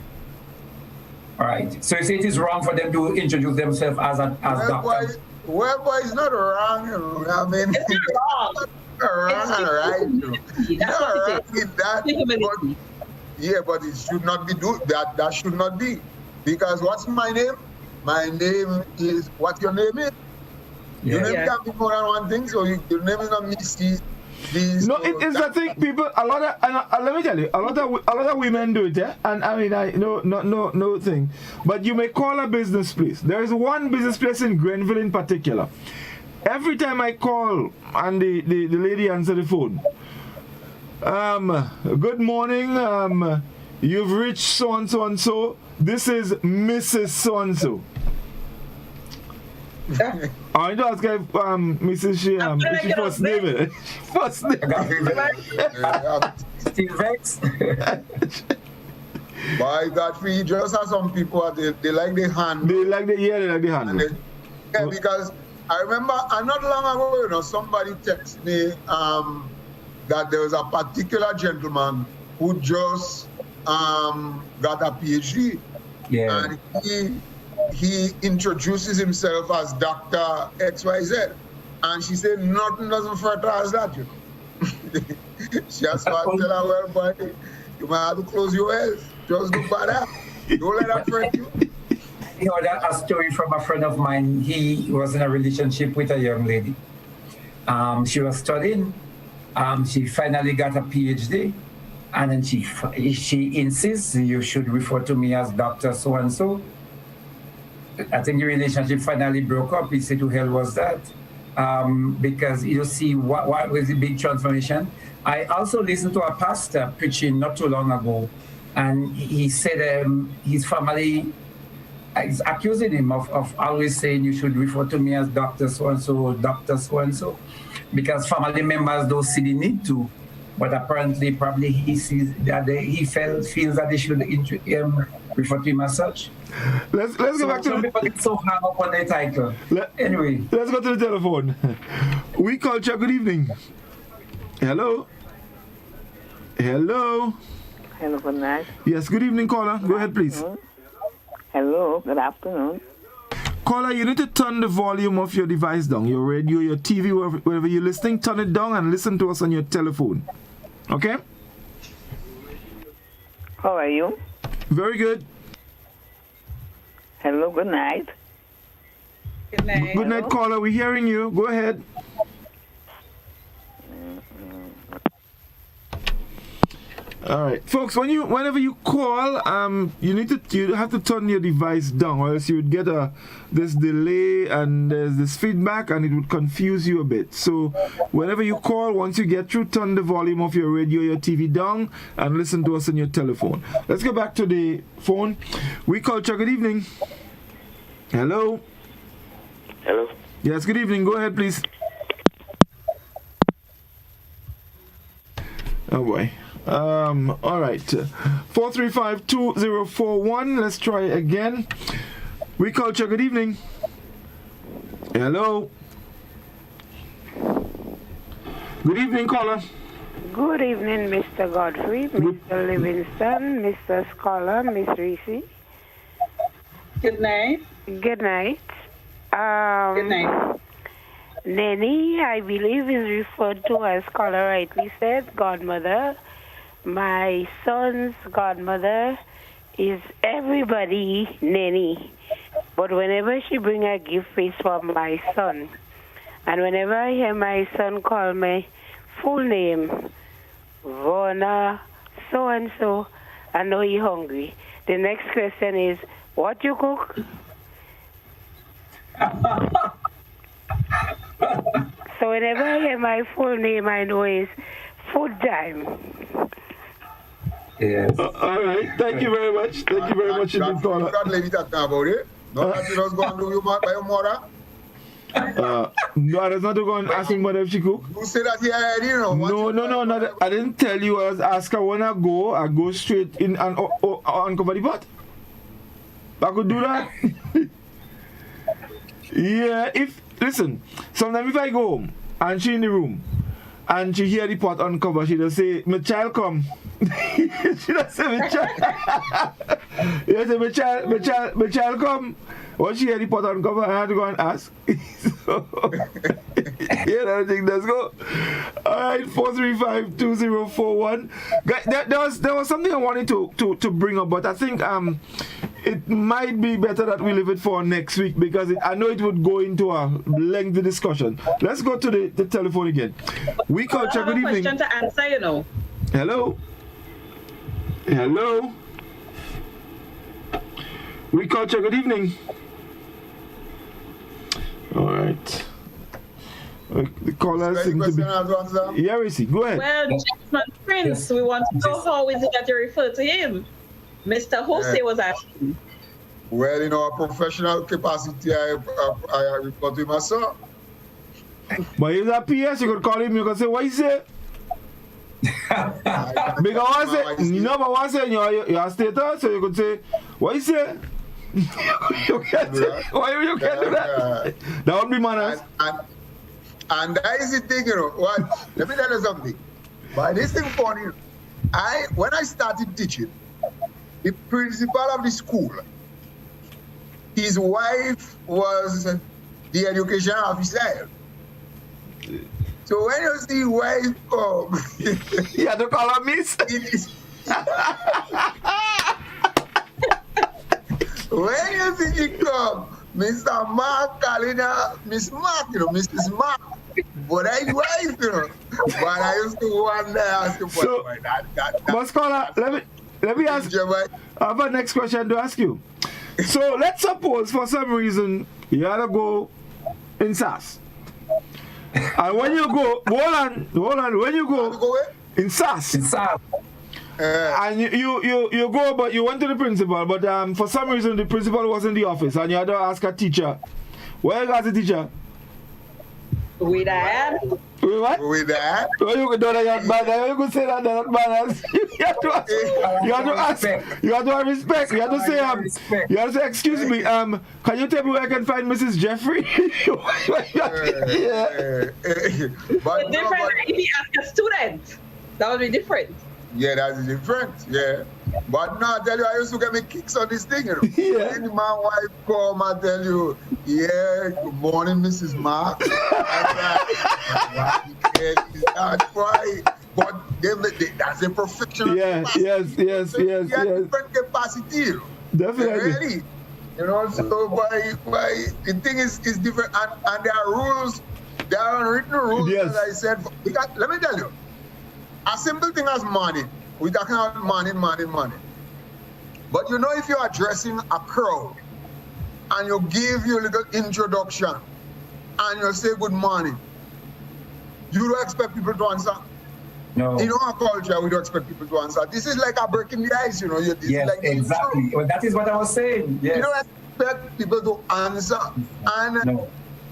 All right, so you say it is wrong for them to introduce themselves as doctor?
Well, boy, it's not wrong, you know. I mean,
it's not wrong.
Wrong and right, you know. Not wrong in that, Yeah, but it should not be that. That should not be, because what's my name? My name is what your name is. Your name can be more than one thing. So your name is not Mrs.
No, it is the thing. People, a lot of let me tell you, a lot of women do it, yeah. And I mean, no thing. But you may call a business place. There is one business place in Grenville in particular. Every time I call and the lady answer the phone, good morning. You've reached so and so and so. This is Mrs. So and so. I need to ask if Mrs. She first name it. First name.
Still vexed.
By Godfrey, just as some people they like the hand.
They like the hand.
Yeah, because I remember not long ago, somebody texted me that there was a particular gentleman who just got a PhD.
Yeah.
And he introduces himself as Dr. XYZ. And she said, nothing doesn't fertilize that, She has to tell her, well, boy, you might have to close your eyes. Just look by that. Don't let that fret you.
A story from a friend of mine. He was in a relationship with a young lady. She was studying. She finally got a PhD. And then she insists you should refer to me as Dr. So-and-so. I think the relationship finally broke up. He said, who hell was that? Because you see, what was the big transformation? I also listened to a pastor preaching not too long ago, and he said his family is accusing him of always saying you should refer to me as Dr. So-and-so, Dr. So-and-so, because family members don't see the need to. But apparently, probably he sees that feels that they should refer to him as such.
Let's go back to
people get so hung up on their title. Anyway,
let's go to the telephone. We culture. Good evening. Hello.
Hello, good night.
Yes, good evening, caller. Go ahead, please.
Hello, good afternoon.
Caller, you need to turn the volume of your device down. Your radio, your TV, wherever you're listening, turn it down and listen to us on your telephone. Okay?
How are you?
Very good.
Hello, good night.
Good night.
Good night, caller. We're hearing you. Go ahead. All right, folks. Whenever you call, you have to turn your device down, or else you would get this delay and there's this feedback, and it would confuse you a bit. So, whenever you call, once you get through, turn the volume of your radio, your TV down, and listen to us on your telephone. Let's go back to the phone. We culture. Good evening. Hello.
Hello.
Yes. Good evening. Go ahead, please. Oh boy. All right. 435-2041. Let's try again. We culture. Good evening. Hello. Good evening, caller.
Good evening, Mr. Godfrey, Mr. Livingston, Mr. Scholar, Miss Reece.
Good night.
Good night.
Good night.
Nenny, I believe, is referred to, as Scholar rightly said, godmother. My son's godmother is everybody Nenny. But whenever she bring a gift, it's for my son. And whenever I hear my son call my full name, Vona so-and-so, I know he's hungry. The next question is, what you cook? So whenever I hear my full name, I know it's food time.
Yes.
All right. Thank you very much. Thank you very much, indeed, caller.
That lady talking about it. Not that you just go and do you by your mother.
No, I was not going to ask my mother if she cook.
You say that here, No.
No. I didn't tell you. I was asking when I go straight in and uncover the pot. I could do that. Yeah, listen, sometimes if I go home and she in the room and she hear the pot uncover, she just say, my child come. She just say, my child. You say, my child come. Once she hear the pot uncover, I had to go and ask. So, Yeah, I think let's go. All right, 435-2041. There was something I wanted to bring up, but I think it might be better that we leave it for next week because I know it would go into a lengthy discussion. Let's go to the telephone again. We culture. Good evening.
Question to answer, you know.
Hello. Hello. We culture. Good evening. All right. The caller seems to be. Yeah, Reece, go ahead.
Well, Gentleman Prince, we want to know how is it that you refer to him? Mr. Jose was asking.
Well, in our professional capacity, I refer to him as sir.
But he's a PS, you could call him, you could say, what you say? Because I say, you know, but I say your status, so you could say, what you say? You can't say, why you can't do that? That would be manners.
And that is the thing, you know. What? Let me tell you something. But this thing funny, when I started teaching, the principal of the school, his wife was the education officer. So when you see wife come,
you have to call her miss.
When you see she come, Mr. Mark calling her Miss Mark, you know, Mrs. Mark. But I wife, you know. But I used to wonder, ask you,
so, Muscola, let me ask you. I have a next question to ask you. So let's suppose for some reason you had to go in SAS. And when you go, hold on, when you go in SAS, and you go, but you went to the principal, but for some reason the principal was in the office, and you had to ask a teacher, where you got the teacher?
With that.
With what?
With that.
Well, you could do that, you could say that they're not banners. You have to ask. You have to ask. You have to have respect. You have to say, you have to say, excuse me, can you tell me where I can find Mrs. Jeffrey?
Yeah. But different if he asked a student. That would be different.
Yeah, that's different. Yeah. But now I tell you, I used to get me kicks on this thing, you know.
Yeah.
When my wife come, I tell you, yeah, good morning, Mrs. Mark. That's why. But that's a professional capacity.
Yes.
Different capacity, you know.
Definitely.
Really. You know, so by the thing is different, and there are rules, there are unwritten rules,
yes.
As I said. Because, let me tell you, a simple thing as morning. We're talking about morning. But you know, if you're addressing a crowd and you give your little introduction and you say good morning, you don't expect people to answer.
No.
In our culture, we don't expect people to answer. This is like a breaking the ice, you know.
Yes,
like
exactly. Well, that is what I was saying. Yes.
You don't expect people to answer. And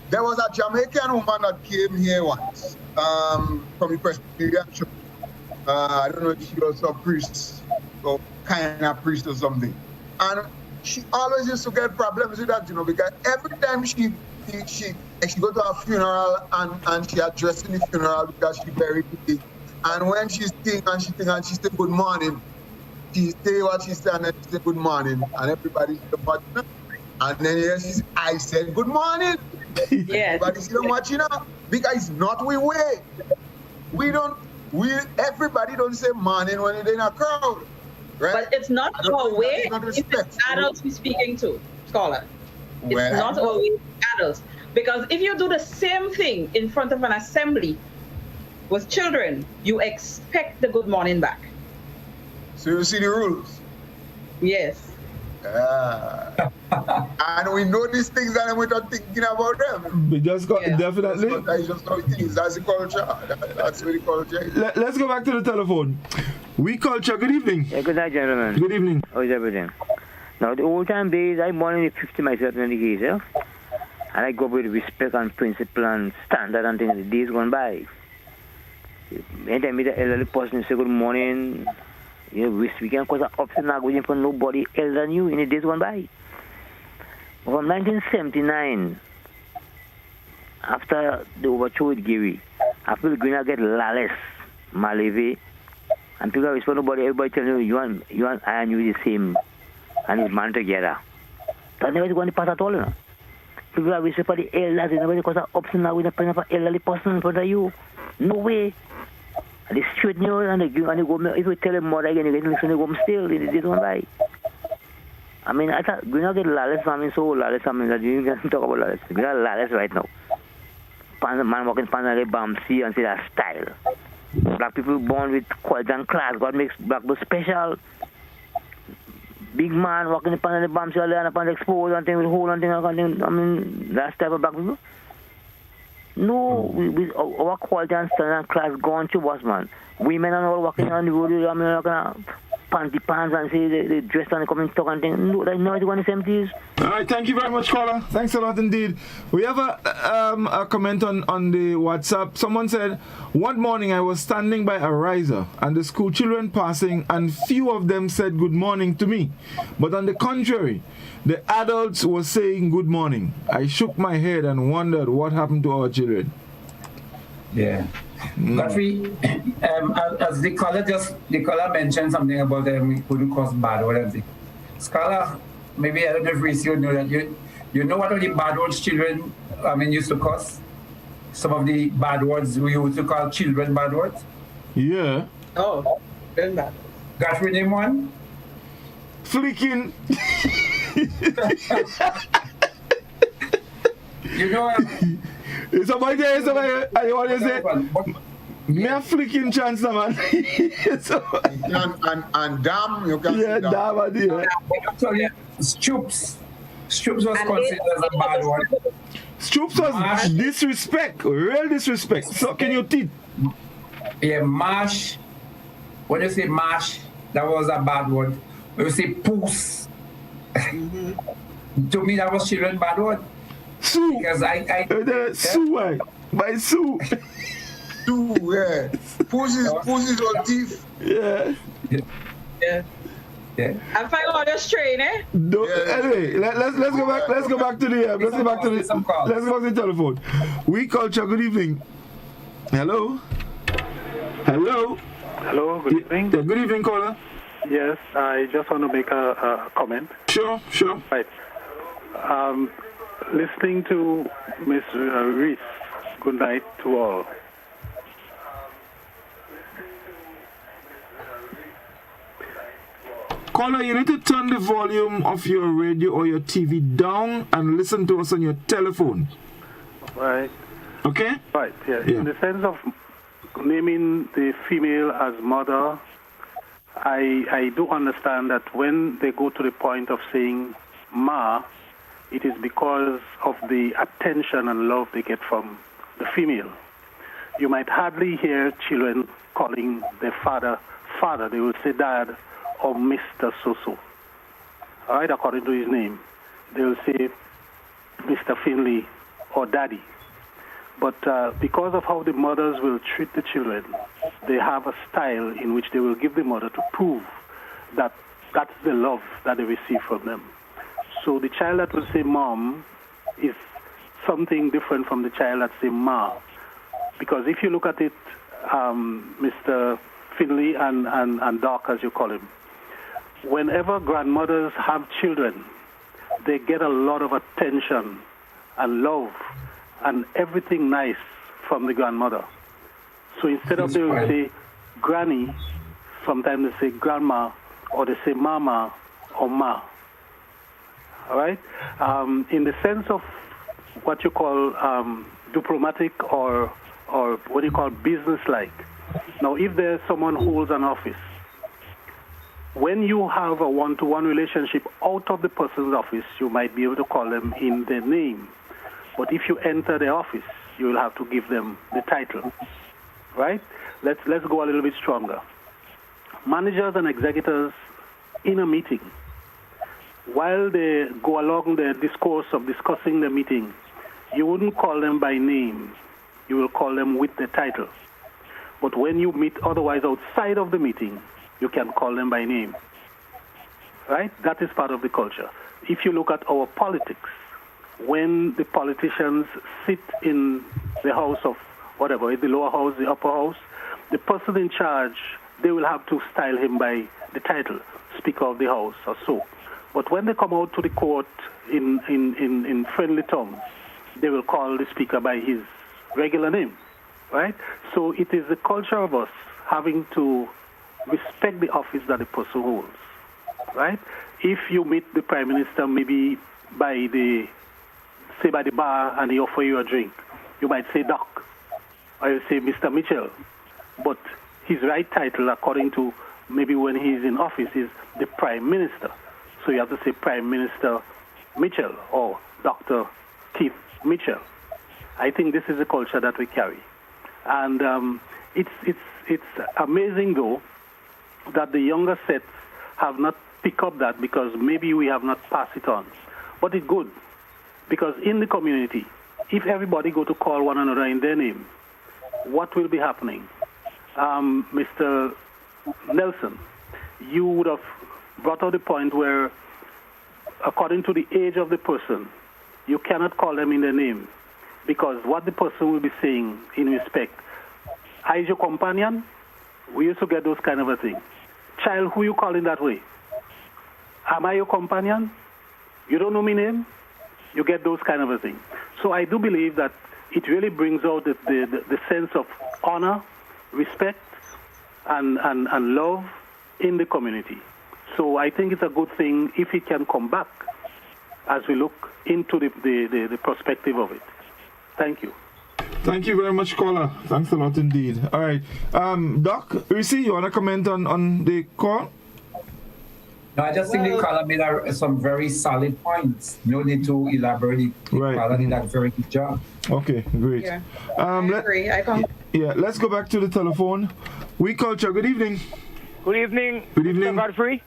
there was a Jamaican woman that came here once from the Presbyterian Church. I don't know if she was a priest or kind of priest or something. And she always used to get problems with that, you know, because every time she go to a funeral and she addressing the funeral because she buried the. And when she sing and she say good morning, she say what she said and then she say good morning. And everybody see watching. And then yes, she say, I said good morning.
Yeah.
Everybody see them watching her because it's not we way. Everybody don't say morning when they're in a crowd, right?
But it's not our way. It's adults we're speaking to, scholar. It's not always adults. Because if you do the same thing in front of an assembly with children, you expect the good morning back.
So you see the rules?
Yes.
And we know these things and we're not thinking about them.
We just got definitely.
That's just how it is. That's the culture. That's where the culture is.
Let's go back to the telephone. We culture. Good evening.
Yeah, good night, gentlemen.
Good evening.
How's everything? Now, the old time days, I'm born in the 50 myself in the case, yeah? And I go with respect and principle and standard and things. The days gone by. Anytime I meet an elderly person, say good morning. You know, we can cause an upset not going for nobody else than you in the days gone by. From 1979, after the overthrow with Gary, after the Greener get lawless, Maleve, and people respond nobody, everybody telling you and I and you the same, and it's man together. That never is going to pass at all, you know. people have respect for the elders. Nobody because of ups and downs with a pen of an elderly person in front of you. No way. And they straighten you and they go, if you tell them more again, you get to listen to them still. They don't lie. I mean, I thought, we don't get lawless family, so lawless family that you can talk about lawless. We got lawless right now. Man walking past like a Bamsi and say that style. Black people born with quality and class. God makes black people special. Big man walking in front of the Bamsi all day and upon the exposed and things with hole and things. I mean, that type of black people. No, our quality and standard and class gone to us, man. Women are all walking on the road, I mean, not gonna panty pants and say they dress and they come and talk and things. No, that's not the same things.
All right, thank you very much, caller. Thanks a lot indeed. We have a comment on the WhatsApp. Someone said, one morning I was standing by a riser and the school children passing and few of them said good morning to me. But on the contrary, the adults were saying good morning. I shook my head and wondered what happened to our children.
Yeah. Godfrey, as the caller mentioned something about we couldn't cause bad or anything. Scholar, maybe I don't know if Reece, you know that you know what are the bad words children used to cause? Some of the bad words we used to call children bad words?
Yeah.
Oh, very bad.
Godfrey, name one?
Flicking.
You know
somebody there, I always say, me a flicking chance, man.
and damn, you can
yeah, damn,
yeah. Stoops was considered as a bad word.
Stoops was disrespect, real disrespect. Sucking your teeth.
Yeah, mash. When you say mash, that was a bad word. When you say poos, to me that was children bad word.
Sue.
Because
Sue, by Sue.
Sue, yeah. Pussies on teeth.
Yeah.
Yeah. I'm fine on your strain, eh?
Anyway, let's go back. Let's go back to the telephone. We culture. Good evening. Hello.
Hello. Good evening.
Good evening, caller.
Yes, I just want to make a comment.
Sure.
Right. Listening to Miss Reece, good night to all.
Caller, you need to turn the volume of your radio or your TV down and listen to us on your telephone.
Right.
Okay?
Right, yeah. In the sense of naming the female as mother, I do understand that when they go to the point of saying ma, it is because of the attention and love they get from the female. You might hardly hear children calling their father. They will say dad or Mr. So-so. All right, according to his name. They will say Mr. Finley or daddy. But because of how the mothers will treat the children, they have a style in which they will give the mother to prove that that's the love that they receive from them. So the child that will say mom is something different from the child that say ma. Because if you look at it, Mr. Finley and Doc, as you call him, whenever grandmothers have children, they get a lot of attention and love and everything nice from the grandmother. So instead of they will say granny, sometimes they say grandma, or they say mama or ma. All right? In the sense of what you call diplomatic or what you call business-like. Now, if there's someone who holds an office, when you have a one-to-one relationship out of the person's office, you might be able to call them in their name. But if you enter the office, you will have to give them the title. Right? Let's go a little bit stronger. Managers and executives in a meeting, while they go along the discourse of discussing the meeting, you wouldn't call them by name. You will call them with the title. But when you meet otherwise outside of the meeting, you can call them by name. Right? That is part of the culture. If you look at our politics, when the politicians sit in the house of whatever, the lower house, the upper house, the person in charge, they will have to style him by the title, Speaker of the House or so. But when they come out to the court in friendly terms, they will call the speaker by his regular name, right? So it is the culture of us having to respect the office that the person holds, right? If you meet the Prime Minister maybe by the bar and he offer you a drink, you might say Doc, or you say Mr. Mitchell, but his right title, according to maybe when he's in office, is the Prime Minister. So you have to say Prime Minister Mitchell or Dr. Keith Mitchell. I think this is the culture that we carry. And it's amazing, though, that the younger sets have not picked up that because maybe we have not passed it on. But it's good, because in the community, if everybody go to call one another in their name, what will be happening? Mr. Nelson, you would have brought out the point where, according to the age of the person, you cannot call them in their name, because what the person will be saying in respect, I is your companion? We used to get those kind of a thing. Child, who you calling that way? Am I your companion? You don't know my name? You get those kind of a thing. So I do believe that it really brings out the sense of honor, respect, and love in the community. So I think it's a good thing if it can come back as we look into the perspective of it. Thank you.
Thank you very much, caller. Thanks a lot indeed. All right. Doc, Reece, you want to comment on the call?
No, I just think the caller made some very solid points. No need to elaborate. The caller did a very good job.
Okay, great.
Yeah. I agree.
Yeah, let's go back to the telephone. We culture. Good evening.
Good evening.
Good evening.
Mr. Godfrey.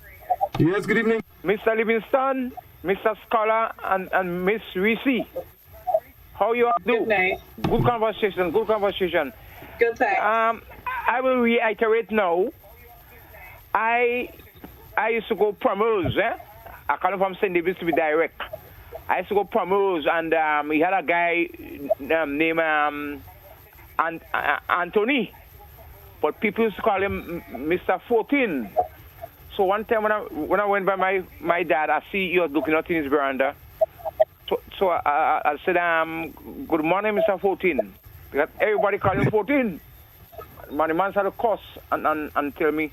Yes, good evening.
Mr. Livingston, Mr. Scholar, and Miss Reece. How you all do?
Good night.
Good conversation. Good conversation.
Good thanks.
I will reiterate now. I used to go promos, I come from St. David's to be direct. I used to go promos, and we had a guy named Anthony, but people used to call him Mr. 14. So one time when I went by my dad, I see he was looking out in his veranda. So I said, good morning, Mr. 14. Because everybody call him 14. The man started to cuss and tell me,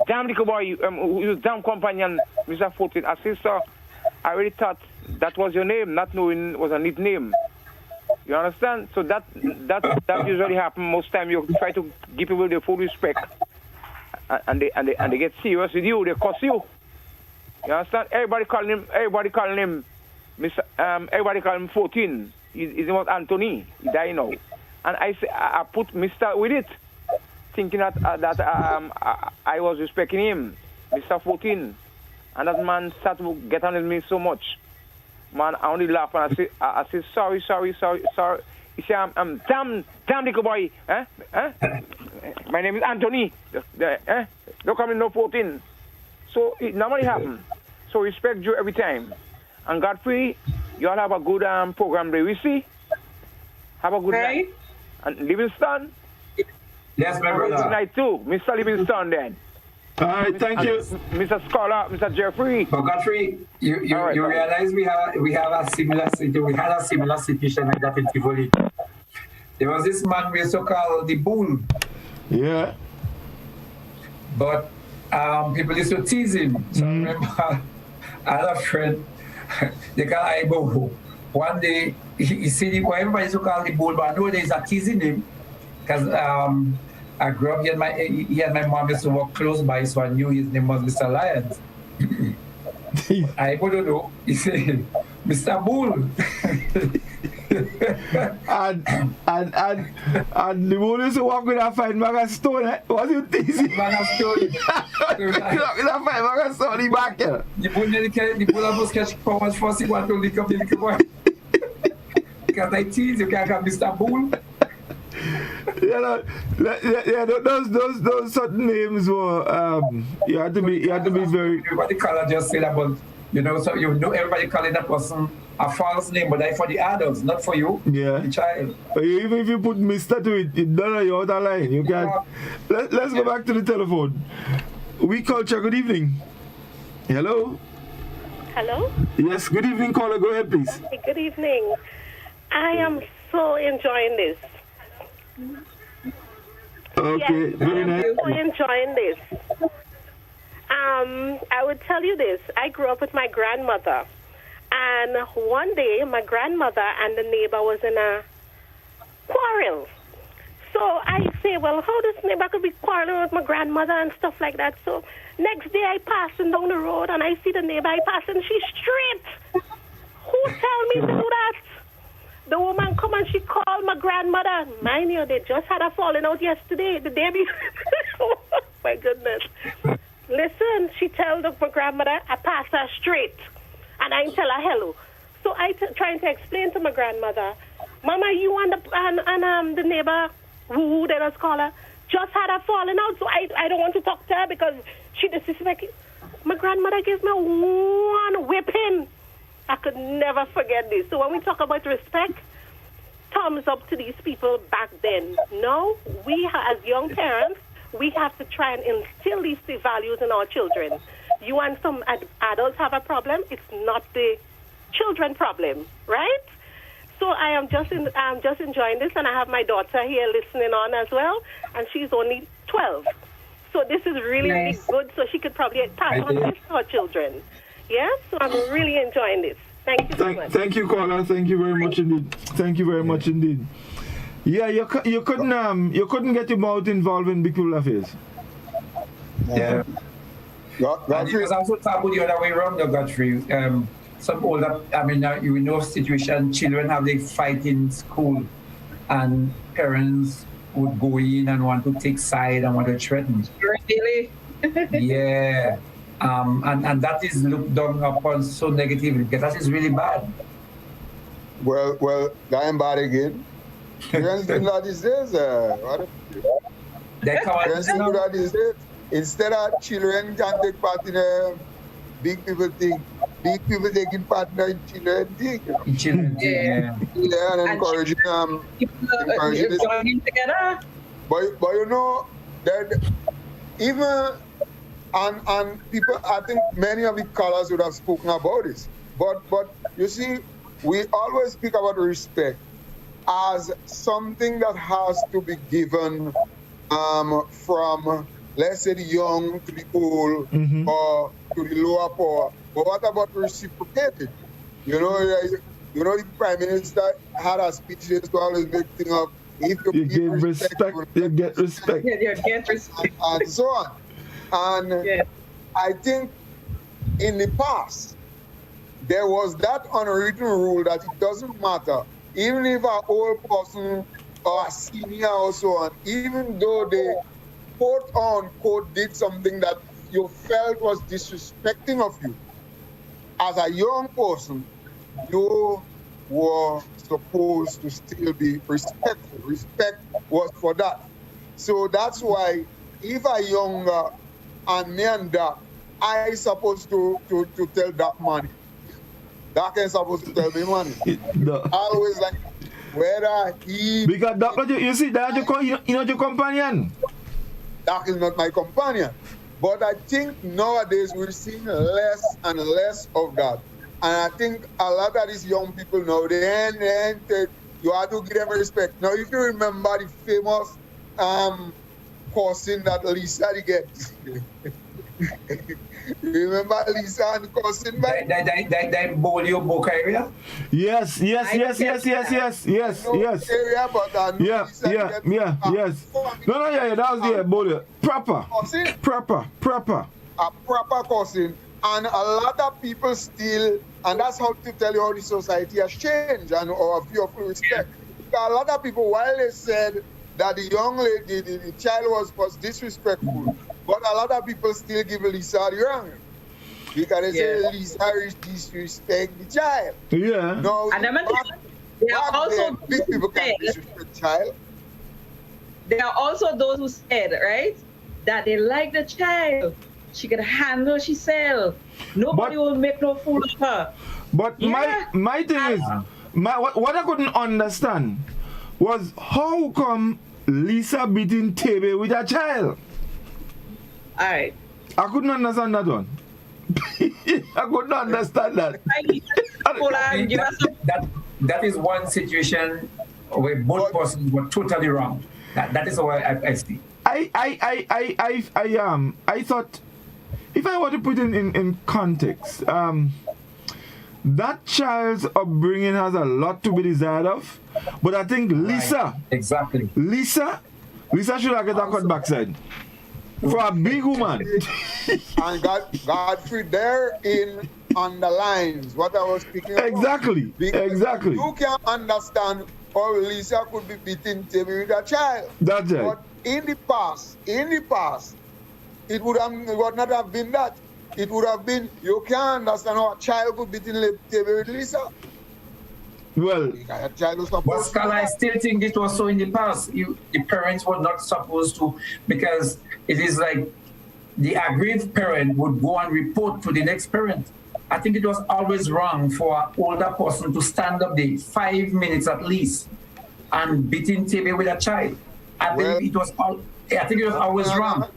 damn little boy, who's damn companion, Mr. 14. I said, sir, I really thought that was your name, not knowing it was a neat name. You understand? So that usually happens most time. You try to give people the full respect, and they get serious with you. They cuss you. You understand? Everybody calling him Mr. Everybody call him 14. His name was Anthony. He died now, and I put Mr. with it, thinking that I was respecting him, Mr. 14, and that man started to get on me so much. Man, I only laugh and I say sorry. He said, I'm damn little boy. My name is Anthony. Don't call me no 14. So it normally happens. So respect you every time. And Godfrey, you all have a good program there. We see. Have a good night. And Livingston.
Yes, my brother.
Good night too, Mr. Livingston. Then.
All right, thank you,
Mr. Scholar, Mr. Jeffrey.
But Godfrey, you realize we have a similar situation. We had a similar situation like that in Tivoli. There was this man we used to call the Bull.
Yeah.
But people used to tease him. So I remember I had a friend. They call Aibo. One day he see everybody used to call the Bull, but nowadays are teasing him because I grew up, he and my mom used to work close by, so I knew his name was Mr. Lyons. I don't know. He said, Mr. Bull.
and the bull used to walk with a fine bag of stone, eh? Was you teasing?
Bag of stone.
With a fine bag of stone in the back here.
The bull almost catch powers first, he want to lick up the little boy. Because I tease, you can't have Mr. Bull. Those certain names were you had to be very. Everybody call it just say that, but so everybody calling that person a false name, but that's for the adults, not for you, the child.
Even if you put Mr. to it, it doesn't you out of line. You can't. Let's go back to the telephone. We culture. Good evening. Hello.
Hello?
Yes, good evening, caller. Go ahead, please.
Hey, good evening. I am so enjoying this.
Okay,
yes,
very
I'm
nice.
so enjoying this. I would tell you this. I grew up with my grandmother. And one day, my grandmother and the neighbor was in a quarrel. So I say, well, how this neighbor could be quarreling with my grandmother and stuff like that? So next day, I passing down the road, and I see the neighbor I pass, and she's straight. Who tell me to do that? The woman come and she called my grandmother. Mind you, they just had a falling out yesterday, the day before. Oh, my goodness. Listen, she tell my grandmother, I pass her straight. And I tell her hello. So I trying to explain to my grandmother, Mama, you and the neighbor, who they just call her, just had a falling out. So I don't want to talk to her because she disrespected. My grandmother gives me one whipping. I could never forget this. So when we talk about respect, thumbs up to these people back then. No, we as young parents, we have to try and instill these values in our children. You and some adults have a problem, it's not the children problem, right? So I'm just enjoying this, and I have my daughter here listening on as well, and she's only 12. So this is really, really good, so she could probably pass on this to her children. Yeah, so I'm really enjoying this. Thank you so much.
Thank you, caller. Thank you very much indeed. Thank you very much indeed. Yeah, you couldn't get your mouth involved in big people affairs.
Yeah. And it was also taboo the other way around, though, Godfrey. Some older, you know, situation, children have they fight in school, and parents would go in and want to take side and want to threaten.
Really?
Yeah. And that is looked down upon so negatively, because that is really bad.
Well, that ain't bad again. Parents do that these days. Parents do that these days. Instead of children can take part in a big people thing, big people taking part in children thing.
Children, yeah.
Yeah, and encouraging them.
Joining together.
But you know that even and people, I think many of the callers would have spoken about this. But you see, we always speak about respect as something that has to be given from, let's say, the young to the old, or to the lower power. But what about reciprocated? You know, the Prime Minister had a speech that always make thing of, if you give respect,
you get respect.
Yeah, you get respect.
And so on. And I think in the past, there was that unwritten rule that it doesn't matter, even if an old person or a senior or so on, even though they quote unquote did something that you felt was disrespecting of you, as a young person, you were supposed to still be respectful. Respect was for that. So that's why if a younger and me and that, I supposed to tell that man. That ain't supposed to tell me money. Always like whether he.
Because that, you see, that's your companion.
That is not my companion. But I think nowadays we're seeing less and less of that. And I think a lot of these young people now, you have to give them respect. Now, if you remember the famous cousin that Lisa gets. Remember Lisa and cousin?
That Bolio book area?
Yes.
Area, but I know
yes. No, that was the Bolio. Proper.
A proper cousin. And a lot of people still, and that's how to tell you how the society has changed and our view of respect. A lot of people, while they said that the young lady, the child was disrespectful, but a lot of people still give Lisa the wrong. Because they say Lisa disrespect the child.
Yeah.
No,
and there are also
big people can disrespect the child.
There are also those who said, right, that they like the child. She can handle herself. Nobody will make no fool of her.
But my thing is, what I couldn't understand was how come Lisa beating Tebe with a child?
Alright.
I couldn't understand that one. I could not understand that.
That is one situation where both persons were totally wrong. That is how I see.
I thought, if I were to put it in context, that child's upbringing has a lot to be desired of, but I think Lisa,
exactly,
Lisa should have get a cut backside for a big woman.
And Godfrey there in on the lines what I was speaking about.
Exactly.
You can understand how Lisa could be beating Timmy with a child.
That's right.
But in the past, it would not have been that. It would have been, you can't understand how a child could beat Timmy with Lisa.
Well,
but Scala, I still think it was so in the past. The parents were not supposed to, because it is like the aggrieved parent would go and report to the next parent. I think it was always wrong for an older person to stand up there 5 minutes at least and beating Timmy with a child. I think it was always wrong.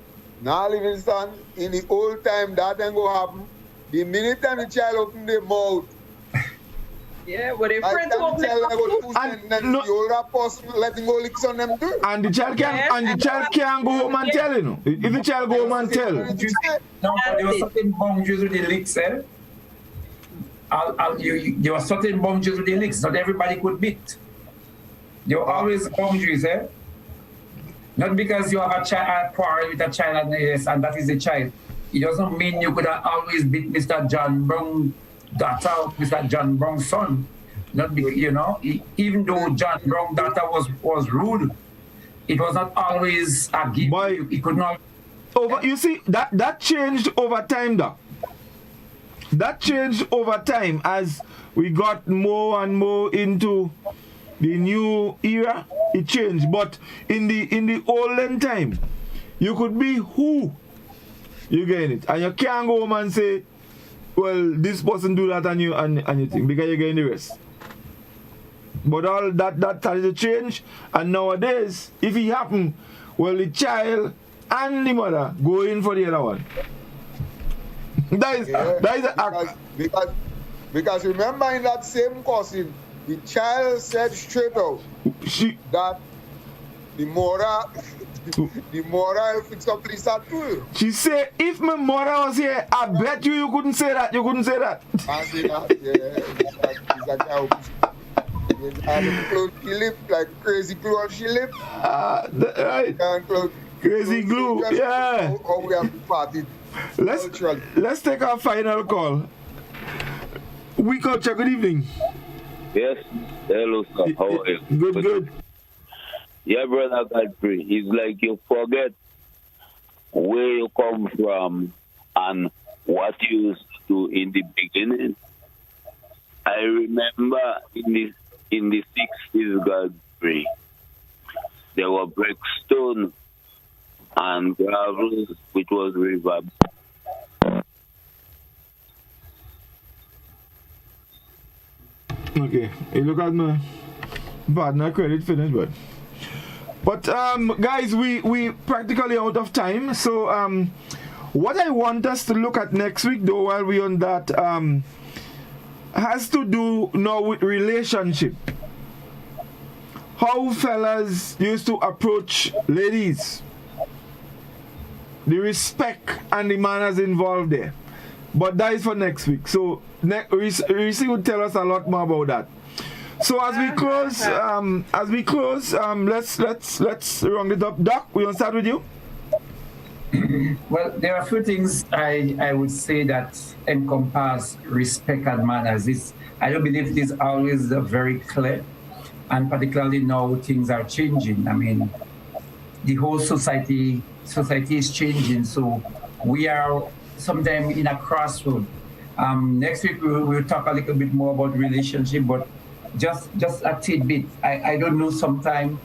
Now, Livingston, in the old time, that ain't go happen. The minute time the child open their mouth,
yeah, but if friends open
the older person letting go licks on them too.
And the child can't go home and tell, you know. If the child go home and tell.
No, but there were certain boundaries with the licks, eh? There were certain boundaries with the licks. Not everybody could beat. There were always boundaries, eh? Not because you have a quarrel with a child and that is a child. It doesn't mean you could have always beat Mr. John Brown daughter, Mr. John Brown's son. Not because, you know, even though John Brown daughter was rude, it was not always a gift. It could not.
You see, that changed over time, Doc. That changed over time as we got more and more into the new era. It changed, but in the olden time, you could be who you get it, and you can't go home and say, well, this person do that and you think, because you're getting the rest. But all that started to change, and nowadays, if it happen, well, the child and the mother go in for the other one. that is the act.
Because remember in that same cousin, the child said straight out that the mother will fix up Lisa too.
She said, if my mother was here, I bet you couldn't say that. You couldn't say that.
I say that, She lived like crazy glue on she lived.
Right. Crazy glue, yeah.
How we have party.
Let's take our final call. We culture, good evening.
Yes. Hello, sir. How are you?
Good.
Yeah, brother Godfrey. It's like you forget where you come from and what you used to do in the beginning. I remember in the 60s, Godfrey, there were Breakstone and gravel, which was river.
Okay, you look at my partner credit finished, but guys, we practically out of time. So what I want us to look at next week, though, while we're on that, has to do now with relationship. How fellas used to approach ladies, the respect and the manners involved there. But that is for next week. So Reece will tell us a lot more about that. So as we close, let's round it up. Doc, we want to start with you.
Well, there are a few things I would say that encompass respect and manners. I don't believe it is always very clear, and particularly now things are changing. I mean, the whole society is changing, so we are sometimes in a crossroad. Next week we'll talk a little bit more about relationship, but just a tidbit. I don't know sometimes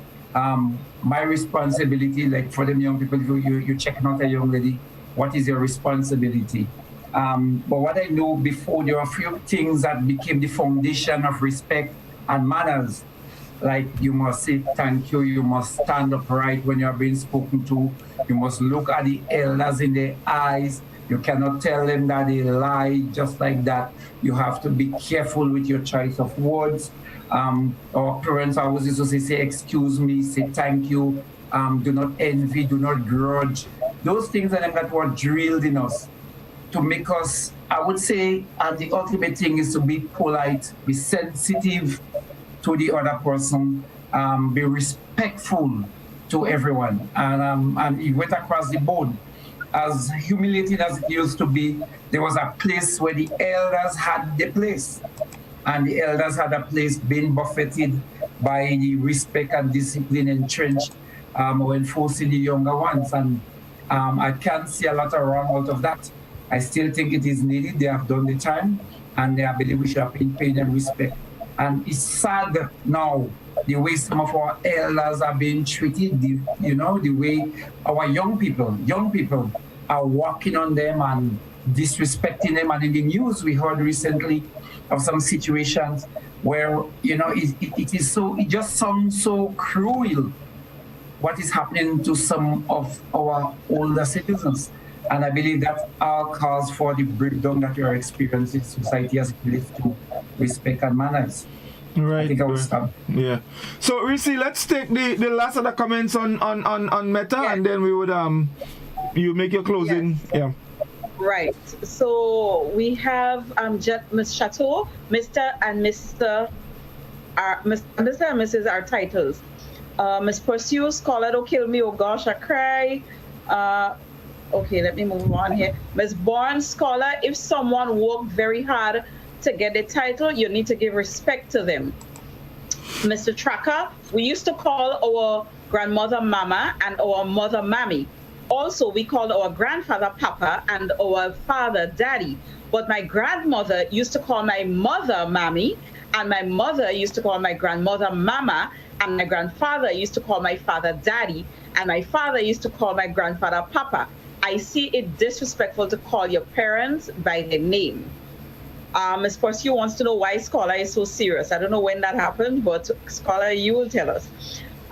my responsibility, like for them young people, you're checking out a young lady, what is your responsibility? But what I know before, there are a few things that became the foundation of respect and manners. Like you must say thank you, you must stand upright when you are being spoken to, you must look at the elders in their eyes, You cannot tell them that they lie just like that. You have to be careful with your choice of words. Our parents always used to say, excuse me, say thank you, do not envy, do not grudge. Those things are them that were drilled in us to make us, I would say, the ultimate thing is to be polite, be sensitive to the other person, be respectful to everyone. And it went across the board. As humiliating as it used to be, there was a place where the elders had the place. And the elders had a place being buffeted by the respect and discipline entrenched when forcing the younger ones. And I can't see a lot of wrong out of that. I still think it is needed. They have done the time, and I believe we should have been paying them respect. And it's sad now, the way some of our elders are being treated, the way our young people are walking on them and disrespecting them. And in the news, we heard recently of some situations where, it just sounds so cruel what is happening to some of our older citizens. And I believe that all calls for the breakdown that we are experiencing in society as it relates to respect and manners.
Right.
I think I will stop.
Yeah. So, Reece, let's take the last of the comments on Meta, and then we would you make your closing.
Yes.
Yeah.
Right. So we have Ms. Chateau, Mr. and Mr. Mr. and Mrs. are titles. Miss Pursue, Scholar, don't kill me, oh gosh, I cry. Okay, let me move on here. Miss Born, Scholar, if someone worked very hard to get the title, you need to give respect to them. Mr. Tracker, we used to call our grandmother Mama and our mother Mammy. Also, we called our grandfather Papa and our father Daddy. But my grandmother used to call my mother Mammy, and my mother used to call my grandmother Mama, and my grandfather used to call my father Daddy, and my father used to call my grandfather Papa. I see it disrespectful to call your parents by their name. Ms. Pursue wants to know why Scholar is so serious. I don't know when that happened, but Scholar, you will tell us.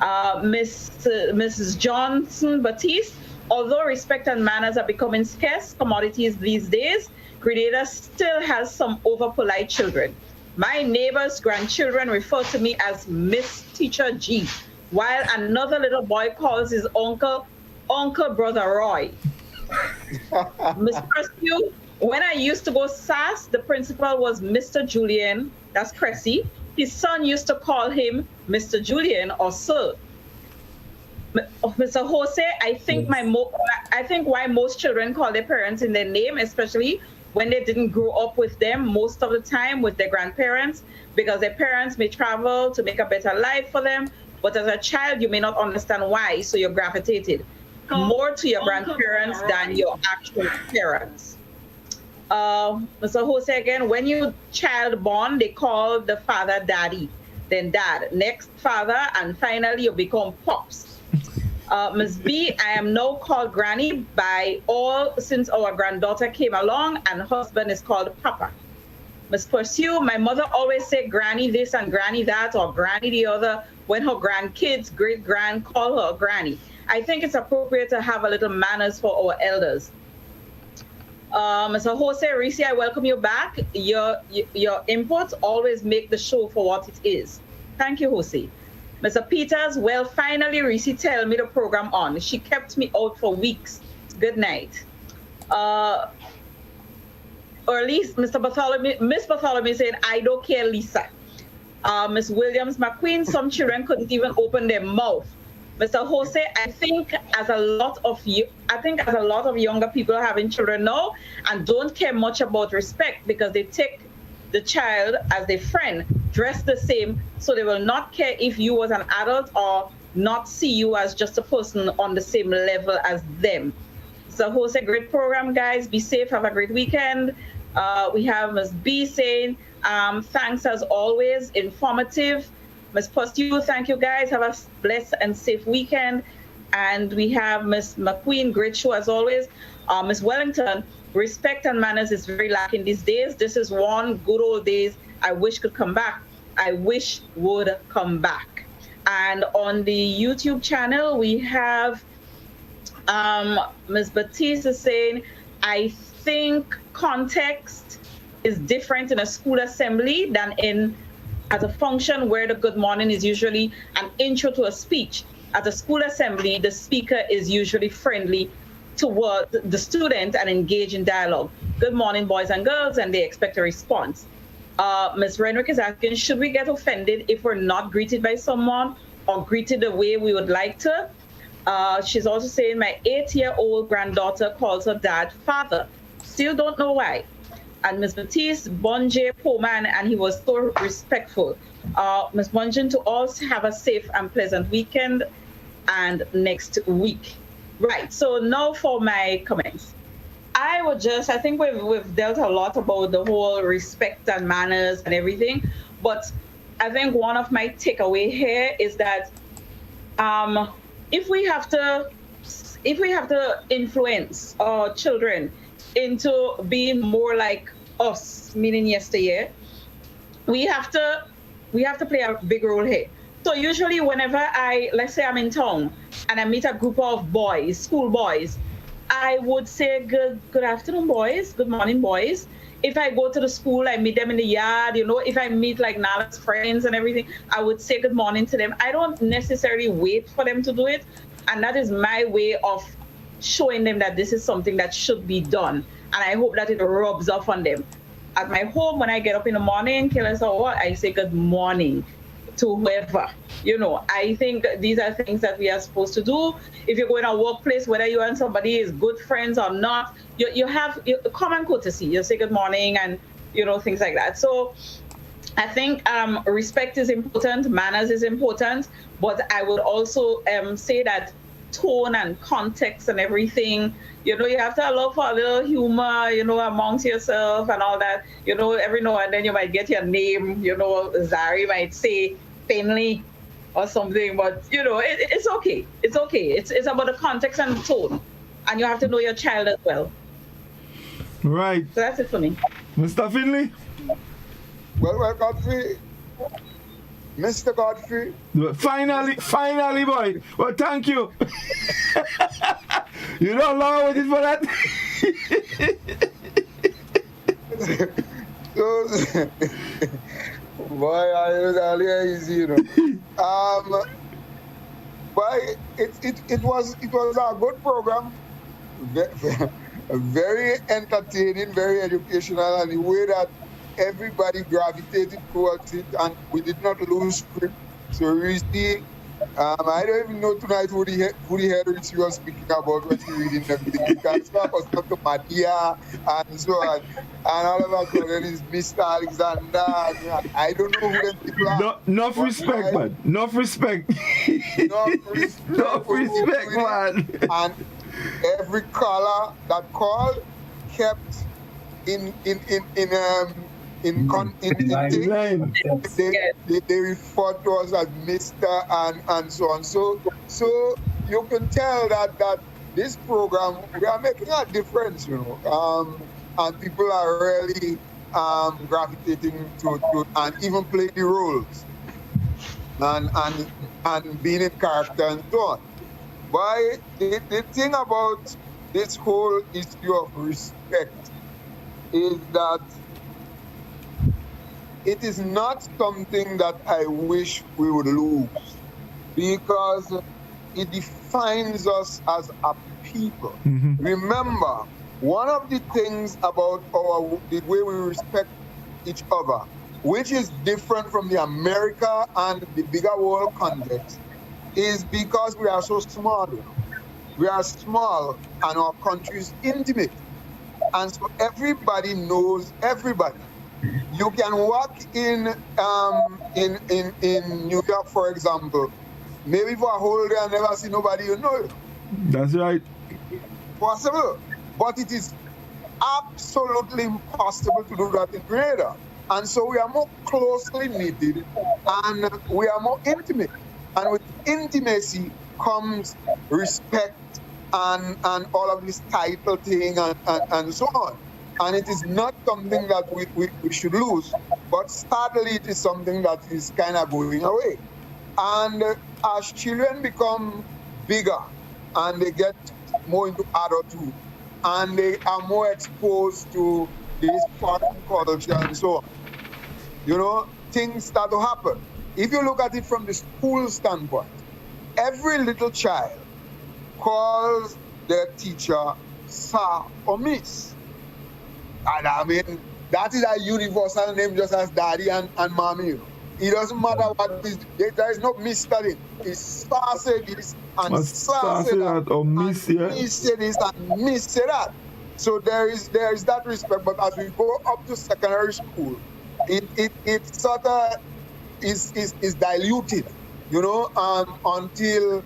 Mrs. Johnson Batiste, although respect and manners are becoming scarce commodities these days, Grenada still has some over-polite children. My neighbor's grandchildren refer to me as Miss Teacher G, while another little boy calls his uncle Brother Roy. Miss Pursue, when I used to go SAS, the principal was Mr. Julian, that's Cressy. His son used to call him Mr. Julian or Sir. Mr. Jose, I think why most children call their parents in their name, especially when they didn't grow up with them most of the time with their grandparents, because their parents may travel to make a better life for them, but as a child, you may not understand why, so you're gravitated more to your grandparents than your actual parents. Mr. Jose again, when you child born, they call the father Daddy, then Dad, next Father, and finally you become Pops. Ms. B, I am now called Granny by all since our granddaughter came along, and husband is called Papa. Ms. Pursue, my mother always said Granny this and Granny that, or Granny the other, when her grandkids, great-grand, call her Granny. I think it's appropriate to have a little manners for our elders. Mr. Jose, Reece, I welcome you back. Your inputs always make the show for what it is. Thank you, Jose. Mr. Peters, well, finally, Reece tell me the program on. She kept me out for weeks. Good night. Or at least Miss Bartholomew saying, I don't care, Lisa. Miss Williams McQueen, some children couldn't even open their mouth. Mr. Jose, I think as a lot of younger people having children now and don't care much about respect because they take the child as their friend, dress the same, so they will not care if you was an adult or not see you as just a person on the same level as them. So Jose, great program, guys. Be safe. Have a great weekend. We have Ms. B saying, thanks as always, informative. Ms. Pursue, thank you guys. Have a blessed and safe weekend. And we have Ms. McQueen, great show as always. Ms. Wellington, respect and manners is very lacking these days. This is one good old days I wish could come back. I wish would come back. And on the YouTube channel, we have Ms. Batiste saying, I think context is different in a school assembly than in at a function where the good morning is usually an intro to a speech. At a school assembly, the speaker is usually friendly toward the student and engage in dialogue. Good morning, boys and girls, and they expect a response. Ms. Renwick is asking, should we get offended if we're not greeted by someone or greeted the way we would like to? She's also saying, my 8-year-old granddaughter calls her dad father. Still don't know why. And Ms. Matisse, Bonje Poman, and he was so respectful. Ms. Bonjen, to all have a safe and pleasant weekend and next week. Right, so now for my comments. I think we've dealt a lot about the whole respect and manners and everything, but I think one of my takeaway here is that if we have to influence our children into being more like us, meaning yesteryear, we have to play a big role here. So usually whenever let's say I'm in town and I meet a group of boys, school boys, I would say good afternoon, boys, good morning, boys. If I go to the school, I meet them in the yard, if I meet like Nala's friends and everything, I would say good morning to them. I don't necessarily wait for them to do it. And that is my way of showing them that this is something that should be done. And I hope that it rubs off on them. At my home, when I get up in the morning, I say good morning to whoever. I think these are things that we are supposed to do. If you go in a workplace, whether you and somebody is good friends or not, you have common courtesy. You say good morning and, things like that. So I think respect is important, manners is important, but I would also say that tone and context and everything, you have to allow for a little humor, amongst yourself and all that. Every now and then you might get your name, Zari might say Finley or something, but it's okay. It's okay. It's about the context and the tone, and you have to know your child as well.
Right.
So that's it for me.
Mr. Finley?
Well, Godfrey. Mr. Godfrey.
Finally, boy. Well, thank you. You don't allow it for that?
Boy, I was earlier easy, But it was a good program. Very entertaining, very educational, and the way that everybody gravitated towards it, and we did not lose script. So Reece, I don't even know tonight who the head Reece was speaking about when she reading everything. Because I was talking to Madia and so on. And all of a sudden it's Mr. Alexander. I don't know who them people are.
Enough respect, man. Enough respect. Enough respect, man.
And every caller that called kept in they refer to us as Mr. and so on. So you can tell that this program, we are making a difference, and people are really gravitating to and even play the roles and being in character and so on. But the thing about this whole issue of respect is that it is not something that I wish we would lose, because it defines us as a people. Mm-hmm. Remember, one of the things about the way we respect each other, which is different from the America and the bigger world context, is because we are so small. We are small and our country is intimate. And so everybody knows everybody. You can walk in New York, for example, maybe for a whole day and never see nobody you know.
That's right.
Possible. But it is absolutely impossible to do that in Grenada. And so we are more closely knitted and we are more intimate. And with intimacy comes respect and all of this title thing and so on. And it is not something that we should lose, but sadly it is something that is kind of going away. And as children become bigger and they get more into adulthood, and they are more exposed to this foreign culture and so on. You know, things start to happen. If you look at it from the school standpoint, every little child calls their teacher sir or miss. And I mean, that is a universal name, just as daddy and mommy. You know. It doesn't matter what it is. There is no miss studying. It's sir say this and sir say that, or miss say this and miss say that. So there is that respect. But as we go up to secondary school, it sort of is diluted, you know, until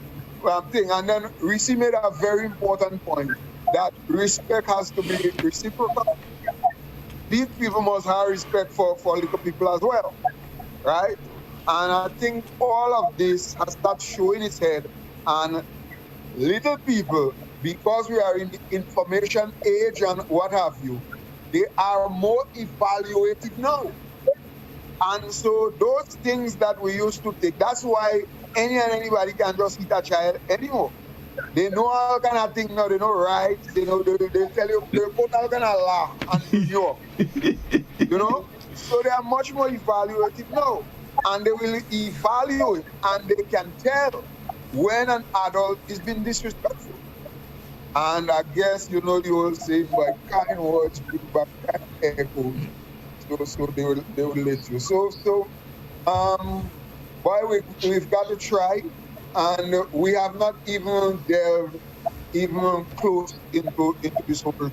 thing. And then Reece made a very important point that respect has to be reciprocal. Big people must have respect for little people as well, right? And I think all of this has started showing its head, and little people, because we are in the information age and what have you, they are more evaluative now. And so those things that we used to take, that's why anybody can just hit a child anymore. They know all kind of things now, they know right, they know they tell you, they put all kind of laugh and New York. You know? So they are much more evaluative now. And they will evaluate and they can tell when an adult is being disrespectful. And I guess you know the old saying, by kind words bring back kind echoes. So they will let you. Boy, we've got to try, and we have not even delved even close into this whole thing.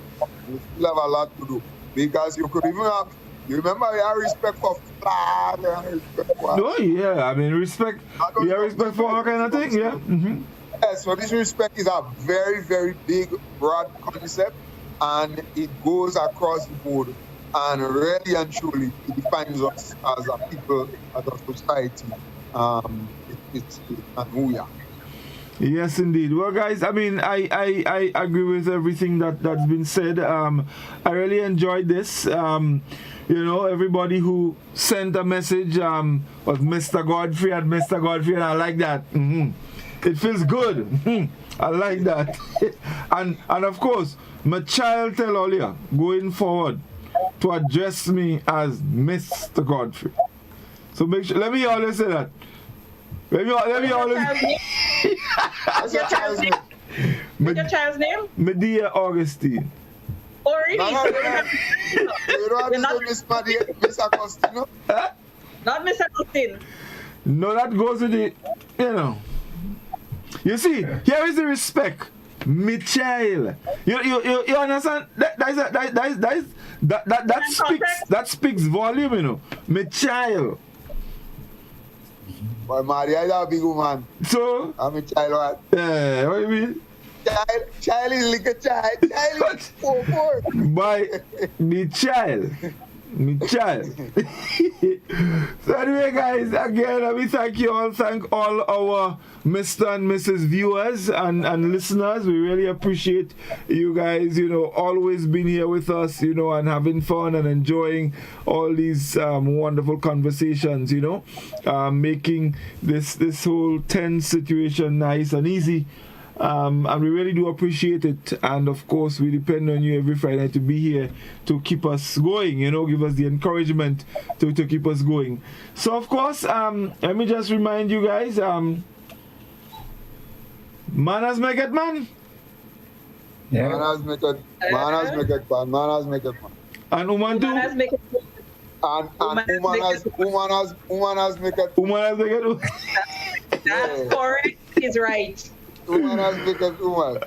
We still have a lot to do, because you could even have, you remember we have respect for flag and respect for...
No, yeah, I mean respect, we have respect for all kind of things, yeah. Mm-hmm.
Yeah, so this respect is a very, very big, broad concept, and it goes across the board. And really and truly, it defines us as a people, as a society. It's who we are.
Yes, indeed. Well, guys, I mean, I agree with everything that's been said. I really enjoyed this. You know, everybody who sent a message was Mr. Godfrey and Mr. Godfrey, and I like that. Mm-hmm. It feels good. I like that. and of course, my child tell all you, going forward, to address me as Mr. Godfrey. So make sure, let me always say that. Let me always...
What's your child's name? What's your child's name?
My dear Augustine.
Oh, really?
You don't have to say Miss Augustine?
Not Miss Augustine.
No, that goes with the, you know. You see, here is the respect. Me child. You understand? That speaks volume, you know. Me child.
But Maria is a big woman.
So?
I'm a child, what?
Yeah, what do you mean?
Child is like a child. Child is 4.
By me child. Me child. So anyway, guys, again, let me thank all our Mr. and Mrs. viewers and listeners. We really appreciate you guys, you know, always being here with us, you know, and having fun and enjoying all these wonderful conversations, you know, making this whole tense situation nice and easy. And we really do appreciate it, and of course we depend on you every Friday to be here to keep us going, you know, give us the encouragement to keep us going. So of course, let me just remind you guys, manners make it man.
Yeah. Manners make it man.
And woman too.
And woman has make it.
That's correct. He's right.
Alright.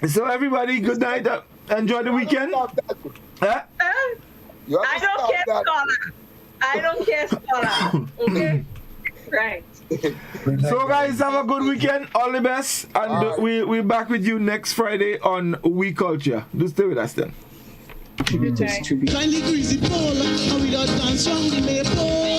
So everybody, good night. Enjoy the weekend.
I don't care, scholar. Okay? Right.
So guys, have a good weekend. All the best. And we'll back with you next Friday on We Culture. Just stay with us then.
Kindly greasy pole, and we don't dance round the maypole.